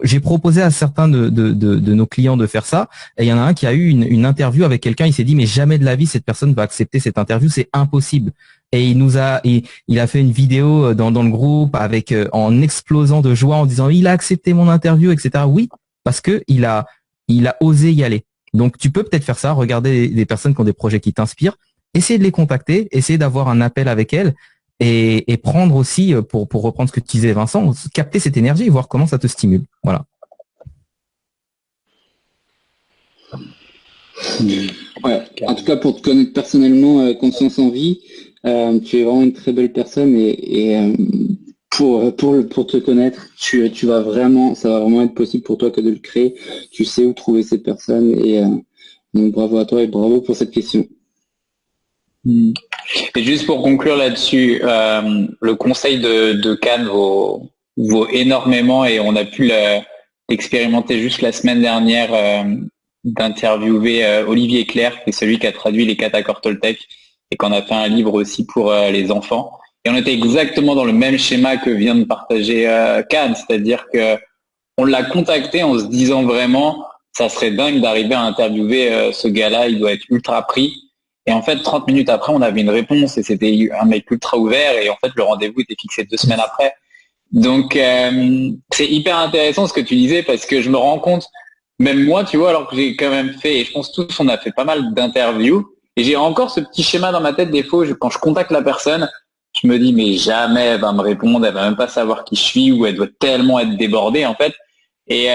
J'ai proposé à certains de nos clients de faire ça, et il y en a un qui a eu une interview avec quelqu'un. Il s'est dit mais jamais de la vie cette personne va accepter cette interview, c'est impossible. Et il a fait une vidéo dans le groupe avec en explosant de joie en disant il a accepté mon interview, etc. Oui, parce que il a osé y aller. Donc tu peux peut-être faire ça, regarder des personnes qui ont des projets qui t'inspirent, essayer de les contacter, essayer d'avoir un appel avec elles. Et prendre aussi, pour reprendre ce que tu disais Vincent, capter cette énergie et voir comment ça te stimule. Voilà. Ouais. En tout cas, pour te connaître personnellement, Conscience en Vie, tu es vraiment une très belle personne et pour te connaître, tu vas vraiment, ça va vraiment être possible pour toi que de le créer. Tu sais où trouver ces personnes et donc bravo à toi et bravo pour cette question. Et juste pour conclure là-dessus, le conseil de Cannes vaut énormément et on a pu l'expérimenter juste la semaine dernière d'interviewer Olivier Clerc, qui est celui qui a traduit les 4 accords Toltec et qu'on a fait un livre aussi pour les enfants. Et on était exactement dans le même schéma que vient de partager Cannes, c'est-à-dire que on l'a contacté en se disant vraiment ça serait dingue d'arriver à interviewer ce gars-là, il doit être ultra pris. Et en fait, 30 minutes après, on avait une réponse et c'était un mec ultra ouvert et en fait, le rendez-vous était fixé 2 semaines après. Donc, c'est hyper intéressant ce que tu disais parce que je me rends compte, même moi, tu vois, alors que j'ai quand même fait, et je pense tous, on a fait pas mal d'interviews et j'ai encore ce petit schéma dans ma tête des fois quand je contacte la personne, je me dis, mais jamais elle va me répondre, elle va même pas savoir qui je suis ou elle doit tellement être débordée, en fait. Et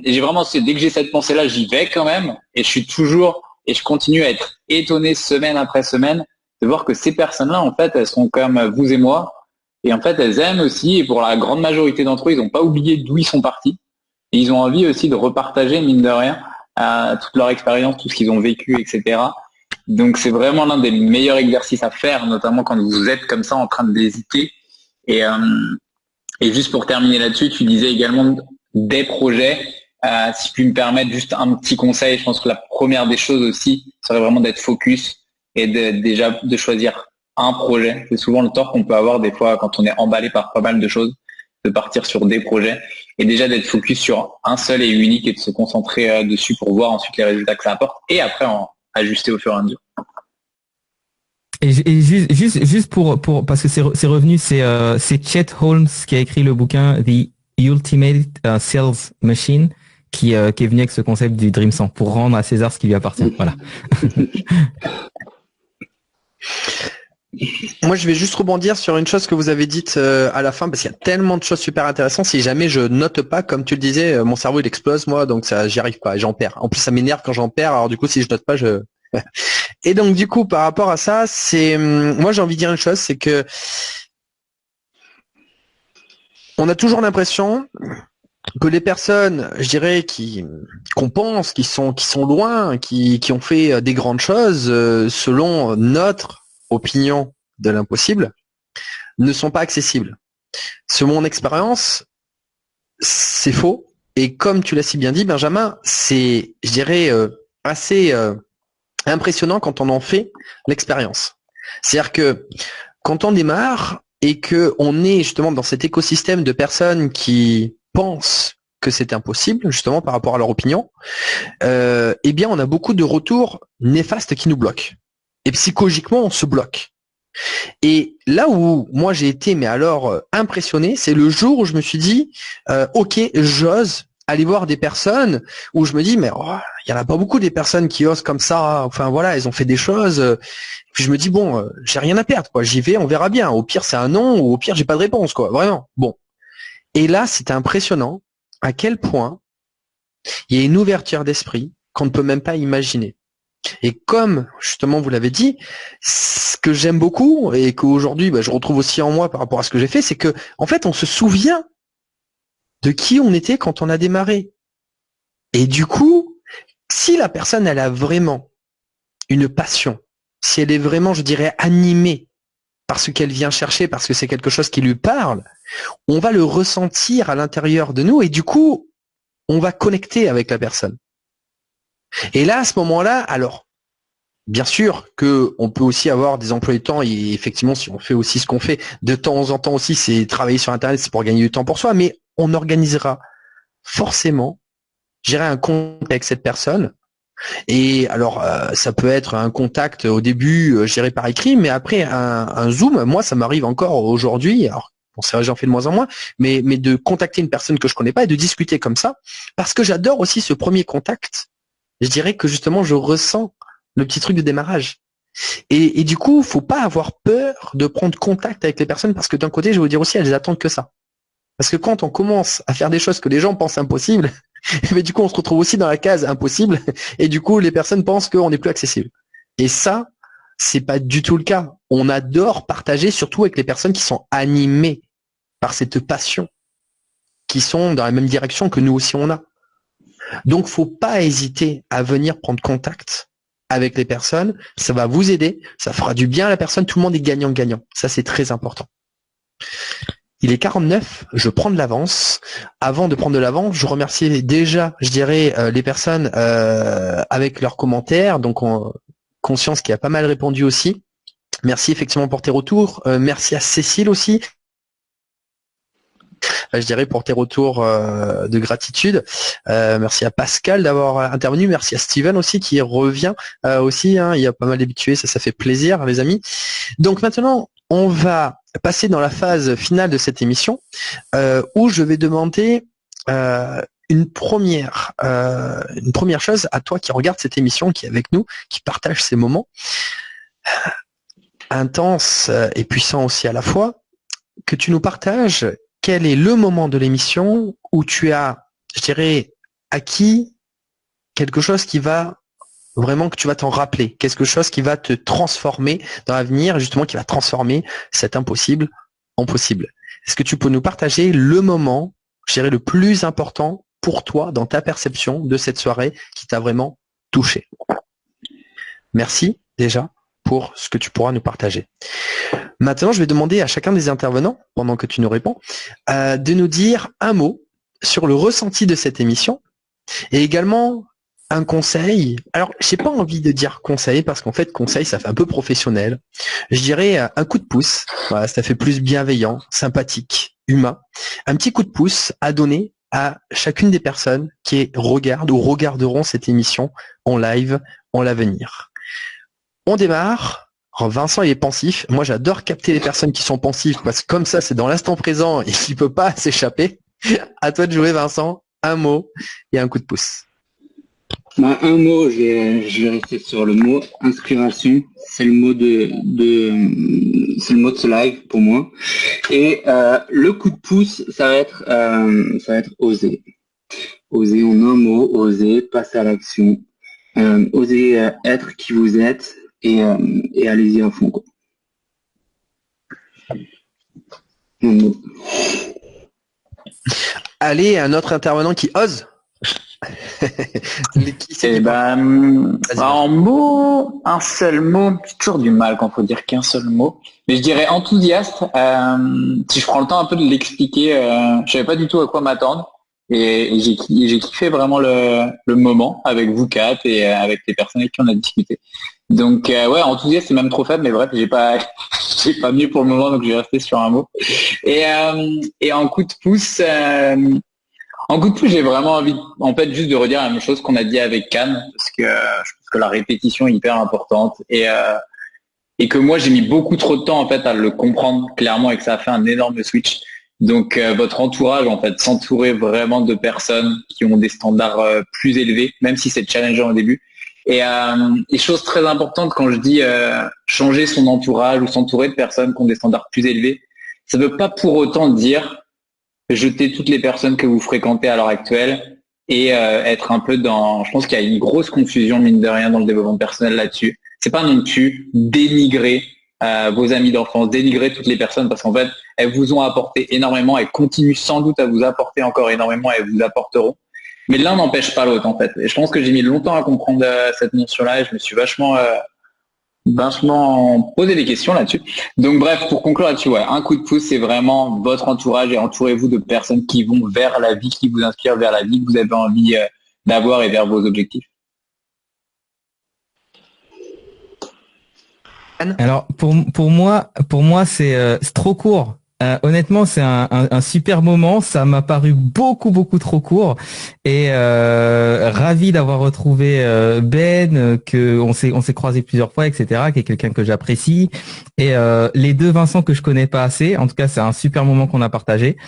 j'ai vraiment, dès que j'ai cette pensée-là, j'y vais quand même et je continue à être étonné semaine après semaine de voir que ces personnes-là, en fait, elles sont comme vous et moi. Et en fait, elles aiment aussi, et pour la grande majorité d'entre eux, ils n'ont pas oublié d'où ils sont partis. Et ils ont envie aussi de repartager, mine de rien, toute leur expérience, tout ce qu'ils ont vécu, etc. Donc c'est vraiment l'un des meilleurs exercices à faire, notamment quand vous êtes comme ça en train d'hésiter. Et, et juste pour terminer là-dessus, tu disais également des projets. Si je puis me permettre juste un petit conseil, je pense que la première des choses aussi serait vraiment d'être focus et déjà de choisir un projet. C'est souvent le tort qu'on peut avoir des fois quand on est emballé par pas mal de choses, de partir sur des projets et déjà d'être focus sur un seul et unique et de se concentrer dessus pour voir ensuite les résultats que ça apporte et après ajuster au fur et à mesure. Et juste pour parce que c'est revenu, c'est Chet Holmes qui a écrit le bouquin The Ultimate Sales Machine qui est venu avec ce concept du Dream 100 pour rendre à César ce qui lui appartient. Voilà. Moi, je vais juste rebondir sur une chose que vous avez dite à la fin, parce qu'il y a tellement de choses super intéressantes. Si jamais je note pas, comme tu le disais, mon cerveau il explose, moi, donc ça, j'y arrive pas, j'en perds. En plus, ça m'énerve quand j'en perds. Alors du coup, si je note pas, je. Et donc du coup, par rapport à ça, moi, j'ai envie de dire une chose, c'est que on a toujours l'impression que les personnes, je dirais, qu'on pense, qui sont loin, qui ont fait des grandes choses, selon notre opinion de l'impossible, ne sont pas accessibles. Selon mon expérience, c'est faux. Et comme tu l'as si bien dit, Benjamin, c'est, je dirais, assez impressionnant quand on en fait l'expérience. C'est-à-dire que quand on démarre et que on est justement dans cet écosystème de personnes qui pensent que c'est impossible, justement par rapport à leur opinion, eh bien on a beaucoup de retours néfastes qui nous bloquent. Et psychologiquement, on se bloque. Et là où moi j'ai été, mais alors impressionné, c'est le jour où je me suis dit, ok, j'ose aller voir des personnes où je me dis, mais il y en a pas beaucoup des personnes qui osent comme ça. Enfin voilà, elles ont fait des choses. Puis je me dis bon, j'ai rien à perdre, quoi. J'y vais, on verra bien. Au pire c'est un non, ou au pire j'ai pas de réponse, quoi. Vraiment. Bon. Et là, c'était impressionnant à quel point il y a une ouverture d'esprit qu'on ne peut même pas imaginer. Et comme justement vous l'avez dit, ce que j'aime beaucoup et qu'aujourd'hui je retrouve aussi en moi par rapport à ce que j'ai fait, c'est que en fait on se souvient de qui on était quand on a démarré. Et du coup, si la personne elle a vraiment une passion, si elle est vraiment, je dirais, animée par ce qu'elle vient chercher, parce que c'est quelque chose qui lui parle, on va le ressentir à l'intérieur de nous et du coup, on va connecter avec la personne. Et là, à ce moment-là, alors, bien sûr que on peut aussi avoir des emplois du temps et effectivement, si on fait aussi ce qu'on fait de temps en temps aussi, c'est travailler sur Internet, c'est pour gagner du temps pour soi, mais on organisera forcément, j'irai un contact avec cette personne. Et alors, ça peut être un contact au début, j'irai par écrit, mais après un Zoom, moi, ça m'arrive encore aujourd'hui. Alors, bon, c'est vrai, j'en fais de moins en moins, mais de contacter une personne que je connais pas et de discuter comme ça, parce que j'adore aussi ce premier contact. Je dirais que justement, je ressens le petit truc de démarrage. Et du coup, faut pas avoir peur de prendre contact avec les personnes parce que d'un côté, je vais vous dire aussi, elles attendent que ça. Parce que quand on commence à faire des choses que les gens pensent impossibles, mais du coup, on se retrouve aussi dans la case impossible et du coup, les personnes pensent qu'on n'est plus accessible. Et ça, c'est pas du tout le cas. On adore partager, surtout avec les personnes qui sont animées par cette passion, qui sont dans la même direction que nous aussi on a. Donc, faut pas hésiter à venir prendre contact avec les personnes. Ça va vous aider. Ça fera du bien à la personne. Tout le monde est gagnant-gagnant. Ça, c'est très important. Il est 49. Je prends de l'avance. Avant de prendre de l'avance, je remercie déjà, je dirais, les personnes avec leurs commentaires. Donc, conscience qui a pas mal répondu aussi. Merci effectivement pour tes retours. Merci à Cécile aussi. Je dirais pour tes retours de gratitude. Merci à Pascal d'avoir intervenu. Merci à Steven aussi qui revient aussi. Hein, il y a pas mal d'habitués, ça fait plaisir les amis. Donc maintenant, on va passer dans la phase finale de cette émission où je vais demander une première chose à toi qui regarde cette émission, qui est avec nous, qui partage ces moments intenses et puissants aussi à la fois, que tu nous partages quel est le moment de l'émission où tu as, je dirais, acquis quelque chose qui va vraiment que tu vas t'en rappeler, quelque chose qui va te transformer dans l'avenir, justement qui va transformer cet impossible en possible. Est-ce que tu peux nous partager le moment, je dirais, le plus important pour toi dans ta perception de cette soirée qui t'a vraiment touché? Merci déjà pour ce que tu pourras nous partager. Maintenant, je vais demander à chacun des intervenants, pendant que tu nous réponds, de nous dire un mot sur le ressenti de cette émission et également un conseil. Alors, j'ai pas envie de dire conseil parce qu'en fait, conseil, ça fait un peu professionnel. Je dirais un coup de pouce. Voilà, ça fait plus bienveillant, sympathique, humain. Un petit coup de pouce à donner à chacune des personnes qui regardent ou regarderont cette émission en live en l'avenir. On démarre. Alors Vincent, il est pensif. Moi, j'adore capter les personnes qui sont pensives parce que comme ça, c'est dans l'instant présent et il peut pas s'échapper. À toi de jouer, Vincent. Un mot et un coup de pouce. Un mot, je vais rester sur le mot inspiration. C'est le mot c'est le mot de ce live pour moi. Et le coup de pouce, ça va être oser. Oser en un mot, oser passer à l'action, oser être qui vous êtes et allez-y à fond, quoi. Un mot. Allez, un autre intervenant qui ose. En mots, un seul mot, j'ai toujours du mal quand il faut dire qu'un seul mot. Mais je dirais enthousiaste. Si je prends le temps un peu de l'expliquer, je savais pas du tout à quoi m'attendre. Et j'ai kiffé vraiment le moment avec vous quatre et avec les personnes avec qui on a discuté. Donc ouais, enthousiaste c'est même trop faible, mais bref, j'ai pas mieux pour le moment, donc je vais rester sur un mot. Et en coup de pouce. En coup de pouce, j'ai vraiment envie, en fait, juste de redire la même chose qu'on a dit avec Cannes, parce que je pense que la répétition est hyper importante et que moi j'ai mis beaucoup trop de temps en fait à le comprendre clairement et que ça a fait un énorme switch. Donc votre entourage, en fait, s'entourer vraiment de personnes qui ont des standards plus élevés, même si c'est challengeant au début. Et chose très importante quand je dis changer son entourage ou s'entourer de personnes qui ont des standards plus élevés, ça ne veut pas pour autant dire jeter toutes les personnes que vous fréquentez à l'heure actuelle et être un peu dans... Je pense qu'il y a une grosse confusion, mine de rien, dans le développement personnel là-dessus. C'est pas non plus dénigrer vos amis d'enfance, dénigrer toutes les personnes parce qu'en fait, elles vous ont apporté énormément, elles continuent sans doute à vous apporter encore énormément et elles vous apporteront. Mais l'un n'empêche pas l'autre, en fait. Et je pense que j'ai mis longtemps à comprendre cette notion-là et je me suis vachement poser des questions là-dessus. Donc bref, pour conclure là-dessus, ouais, un coup de pouce, c'est vraiment votre entourage et entourez-vous de personnes qui vont vers la vie, qui vous inspirent vers la vie que vous avez envie d'avoir et vers vos objectifs. Alors pour moi c'est trop court. Honnêtement, c'est un super moment. Ça m'a paru beaucoup trop court. Et ravi d'avoir retrouvé Ben, que on s'est croisé plusieurs fois, etc. Qui est quelqu'un que j'apprécie. Et les deux Vincent que je connais pas assez. En tout cas, c'est un super moment qu'on a partagé.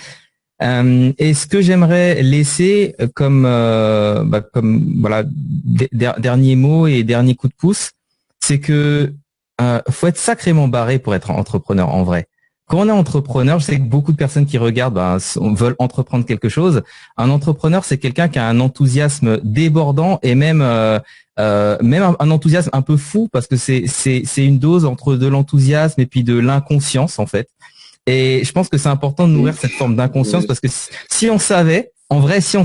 Et ce que j'aimerais laisser comme voilà dernier mot et dernier coup de pouce, c'est que faut être sacrément barré pour être entrepreneur en vrai. Quand on est entrepreneur, je sais que beaucoup de personnes qui regardent veulent entreprendre quelque chose. Un entrepreneur, c'est quelqu'un qui a un enthousiasme débordant et même un enthousiasme un peu fou parce que c'est une dose entre de l'enthousiasme et puis de l'inconscience en fait. Et je pense que c'est important de nourrir cette forme d'inconscience parce que si on savait, en vrai, si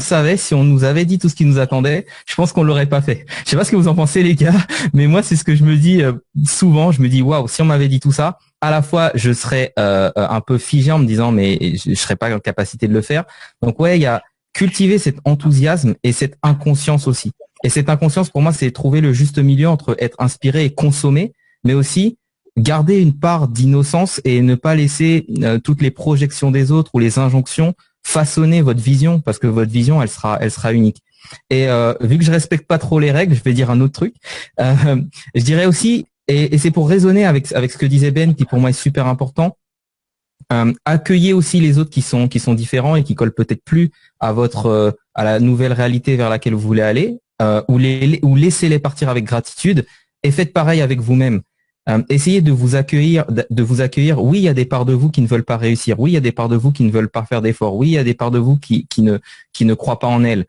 on nous avait dit tout ce qui nous attendait, je pense qu'on l'aurait pas fait. Je sais pas ce que vous en pensez les gars, mais moi c'est ce que je me dis souvent. Je me dis waouh, si on m'avait dit tout ça, à la fois je serais un peu figé en me disant mais je serais pas en capacité de le faire. Donc ouais, il y a cultiver cet enthousiasme et cette inconscience aussi. Et cette inconscience pour moi c'est trouver le juste milieu entre être inspiré et consommer, mais aussi garder une part d'innocence et ne pas laisser toutes les projections des autres ou les injonctions façonner votre vision parce que votre vision elle sera unique. Et vu que je respecte pas trop les règles, je vais dire un autre truc. Je dirais aussi et c'est pour raisonner avec ce que disait Ben qui pour moi est super important. Accueillez aussi les autres qui sont différents et qui collent peut-être plus à à la nouvelle réalité vers laquelle vous voulez aller ou laissez-les partir avec gratitude et faites pareil avec vous-même. Essayez de vous accueillir. Oui, il y a des parts de vous qui ne veulent pas réussir. Oui, il y a des parts de vous qui ne veulent pas faire d'efforts. Oui, il y a des parts de vous qui ne croient pas en elles.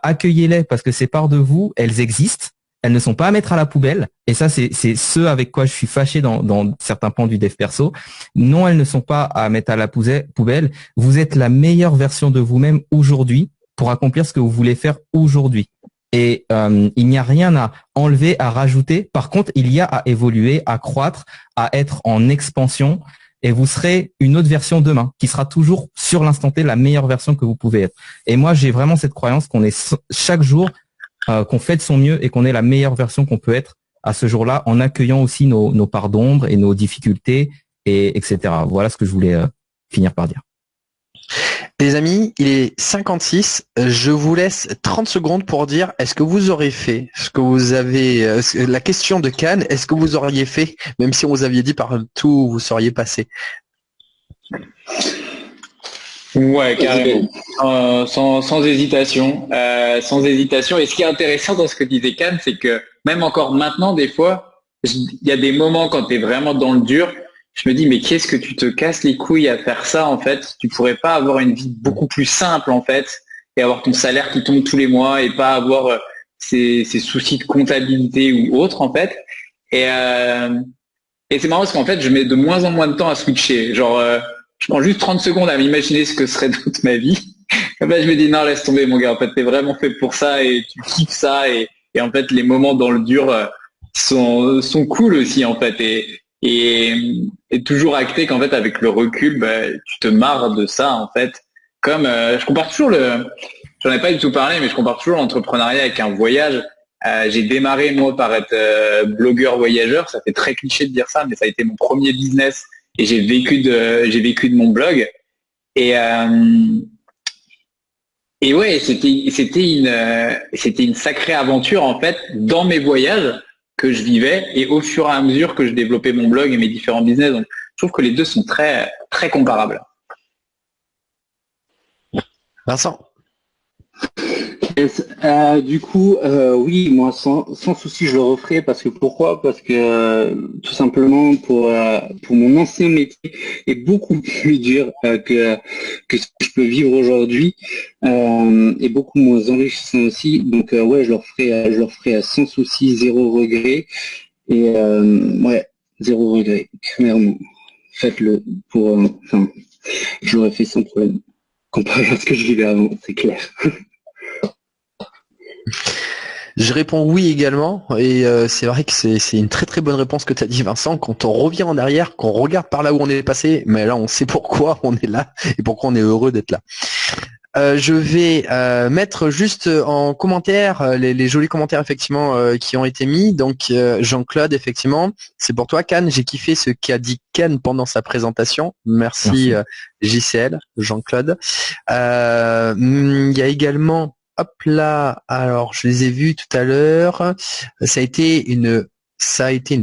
Accueillez-les parce que ces parts de vous, elles existent. elles ne sont pas à mettre à la poubelle. Et ça, c'est ce avec quoi je suis fâché dans certains pans du dev perso. Non, elles ne sont pas à mettre à la poubelle. Vous êtes la meilleure version de vous-même aujourd'hui pour accomplir ce que vous voulez faire aujourd'hui. Et il n'y a rien à enlever, à rajouter. Par contre, il y a à évoluer, à croître, à être en expansion. Et vous serez une autre version demain, qui sera toujours sur l'instant T la meilleure version que vous pouvez être. Et moi, j'ai vraiment cette croyance qu'on est chaque jour, qu'on fait de son mieux et qu'on est la meilleure version qu'on peut être à ce jour-là, en accueillant aussi nos parts d'ombre et nos difficultés, et etc. Voilà ce que je voulais finir par dire. Les amis, il est 56. Je vous laisse 30 secondes pour dire est-ce que vous aurez fait ce que vous avez la question de Cannes, est-ce que vous auriez fait, même si on vous aviez dit partout où vous seriez passé? Ouais, carrément. Sans hésitation. Sans hésitation. Et ce qui est intéressant dans ce que disait Cannes, c'est que même encore maintenant, des fois, il y a des moments quand tu es vraiment dans le dur, je me dis, mais qu'est-ce que tu te casses les couilles à faire ça, en fait? Tu pourrais pas avoir une vie beaucoup plus simple, en fait, et avoir ton salaire qui tombe tous les mois et pas avoir ces soucis de comptabilité ou autre, en fait. Et c'est marrant parce qu'en fait, je mets de moins en moins de temps à switcher. Genre, je prends juste 30 secondes à m'imaginer ce que serait toute ma vie. Et ben, je me dis, non, laisse tomber, mon gars. En fait, t'es vraiment fait pour ça et tu kiffes ça. Et en fait, les moments dans le dur sont cool aussi, en fait. Et toujours acté qu'en fait, avec le recul, bah, tu te marres de ça, en fait. Comme, je compare toujours j'en ai pas du tout parlé, mais je compare toujours l'entrepreneuriat avec un voyage. J'ai démarré, moi, par être blogueur voyageur. Ça fait très cliché de dire ça, mais ça a été mon premier business. Et j'ai vécu de mon blog. Et ouais, c'était une sacrée aventure en fait dans mes voyages que je vivais et au fur et à mesure que je développais mon blog et mes différents business. Donc, je trouve que les deux sont très très comparables. Vincent. Yes. Du coup, oui, moi, sans souci, je le referai parce que pourquoi? Parce que tout simplement pour mon ancien métier est beaucoup plus dur que ce que je peux vivre aujourd'hui et beaucoup moins enrichissant aussi. Donc ouais, je le referai sans souci, zéro regret et ouais, zéro regret, clairement. Faites-le pour, enfin, je l'aurais fait sans problème comparé à ce que je vivais avant, c'est clair. Je réponds oui également et c'est vrai que c'est une très très bonne réponse que tu as dit Vincent. Quand on revient en arrière, qu'on regarde par là où on est passé, mais là on sait pourquoi on est là et pourquoi on est heureux d'être là. Je vais mettre juste en commentaire les jolis commentaires effectivement qui ont été mis. Donc Jean-Claude, effectivement, c'est pour toi Cannes. J'ai kiffé ce qu'a dit Cannes pendant sa présentation. Merci. JCL, Jean-Claude. Il y a également, hop là, alors je les ai vus tout à l'heure. Ça a été une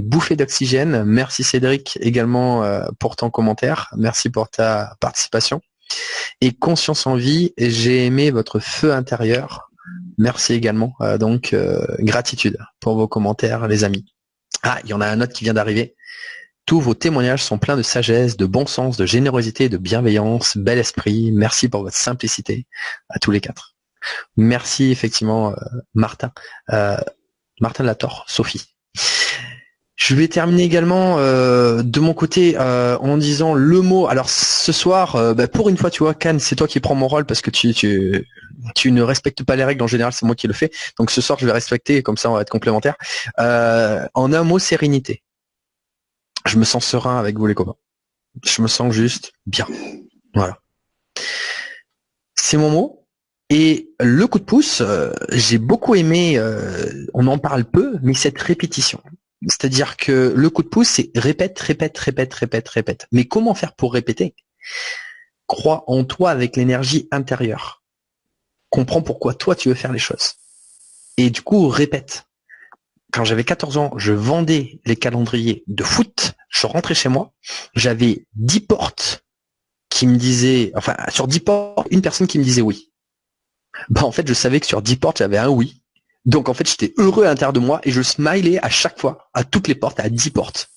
bouffée d'oxygène. Merci Cédric également pour ton commentaire. Merci pour ta participation. Et Conscience en vie, j'ai aimé votre feu intérieur. Merci également. Donc, gratitude pour vos commentaires, les amis. Ah, il y en a un autre qui vient d'arriver. Tous vos témoignages sont pleins de sagesse, de bon sens, de générosité, de bienveillance, bel esprit. Merci pour votre simplicité à tous les quatre. Merci effectivement, Martin. Martin Lator, Sophie. Je vais terminer également de mon côté en disant le mot. Alors ce soir, pour une fois, tu vois, Cannes, c'est toi qui prends mon rôle parce que tu ne respectes pas les règles. En général, c'est moi qui le fais. Donc ce soir, je vais respecter, comme ça, on va être complémentaires. En un mot, sérénité. Je me sens serein avec vous les copains. Je me sens juste bien. Voilà. C'est mon mot. Et le coup de pouce, j'ai beaucoup aimé, on en parle peu, mais cette répétition. C'est-à-dire que le coup de pouce, c'est répète, répète, répète, répète, répète. Mais comment faire pour répéter? Crois en toi avec l'énergie intérieure. Comprends pourquoi toi tu veux faire les choses. Et du coup, répète. Quand j'avais 14 ans, je vendais les calendriers de foot. Je rentrais chez moi. J'avais 10 portes qui me disaient, enfin, sur 10 portes, une personne qui me disait oui. Bah, en fait, je savais que sur 10 portes, j'avais un oui. Donc, en fait, j'étais heureux à l'intérieur de moi et je smilais à chaque fois, à toutes les portes, à 10 portes.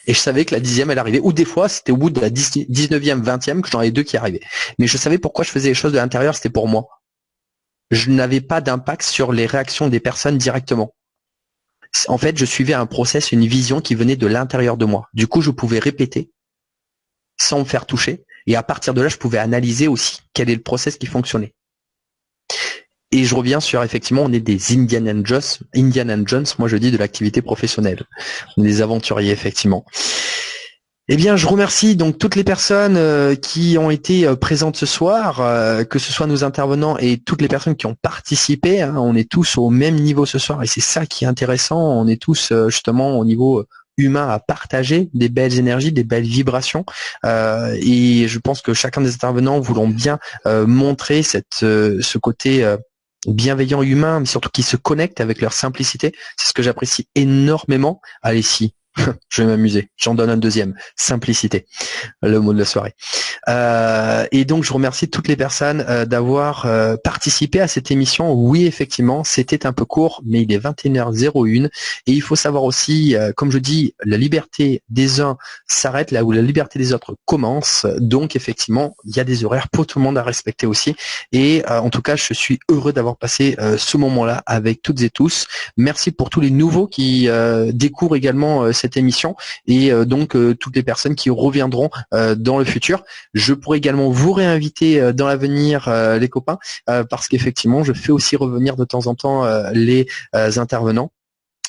Et je savais que la 10e, elle arrivait. Ou des fois, c'était au bout de la 19e, 20e que j'en avais deux qui arrivaient. Mais je savais pourquoi je faisais les choses de l'intérieur, c'était pour moi. Je n'avais pas d'impact sur les réactions des personnes directement. En fait, je suivais un process, une vision qui venait de l'intérieur de moi. Du coup, je pouvais répéter sans me faire toucher. Et à partir de là, je pouvais analyser aussi quel est le process qui fonctionnait. Et je reviens sur, effectivement, on est des Indiana Jones, moi je dis de l'activité professionnelle. On est des aventuriers, effectivement. Eh bien, je remercie donc toutes les personnes qui ont été présentes ce soir, que ce soit nos intervenants et toutes les personnes qui ont participé. Hein. On est tous au même niveau ce soir et c'est ça qui est intéressant. On est tous justement au niveau humain à partager des belles énergies, des belles vibrations. Et je pense que chacun des intervenants voulons bien montrer ce côté bienveillant humain, mais surtout qui se connecte avec leur simplicité. C'est ce que j'apprécie énormément. Allez, si. Je vais m'amuser. J'en donne un deuxième. Simplicité. Le mot de la soirée. Et donc, je remercie toutes les personnes d'avoir participé à cette émission. Oui, effectivement, c'était un peu court, mais il est 21h01. Et il faut savoir aussi, comme je dis, la liberté des uns s'arrête là où la liberté des autres commence. Donc, effectivement, il y a des horaires pour tout le monde à respecter aussi. Et en tout cas, je suis heureux d'avoir passé ce moment-là avec toutes et tous. Merci pour tous les nouveaux qui découvrent également cette émission et donc toutes les personnes qui reviendront dans le futur. Je pourrais également vous réinviter dans l'avenir, les copains, parce qu'effectivement, je fais aussi revenir de temps en temps les intervenants.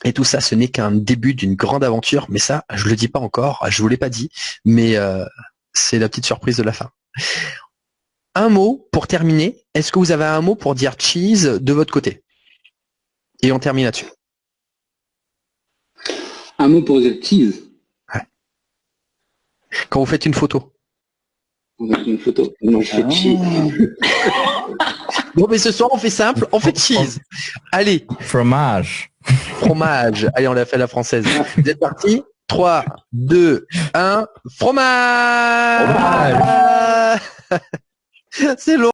Et tout ça, ce n'est qu'un début d'une grande aventure, mais ça, je le dis pas encore, je vous l'ai pas dit, mais c'est la petite surprise de la fin. Un mot pour terminer. Est-ce que vous avez un mot pour dire cheese de votre côté? Et on termine là-dessus. Un mot pour dire cheese. Ouais. Quand vous faites une photo. On a fait une photo. Non, je fais cheese. Bon, mais ce soir, on fait simple, on fait cheese. Allez. Fromage. Fromage. Allez, on l'a fait à la française. Vous êtes partis? 3, 2, 1. Fromage. C'est long.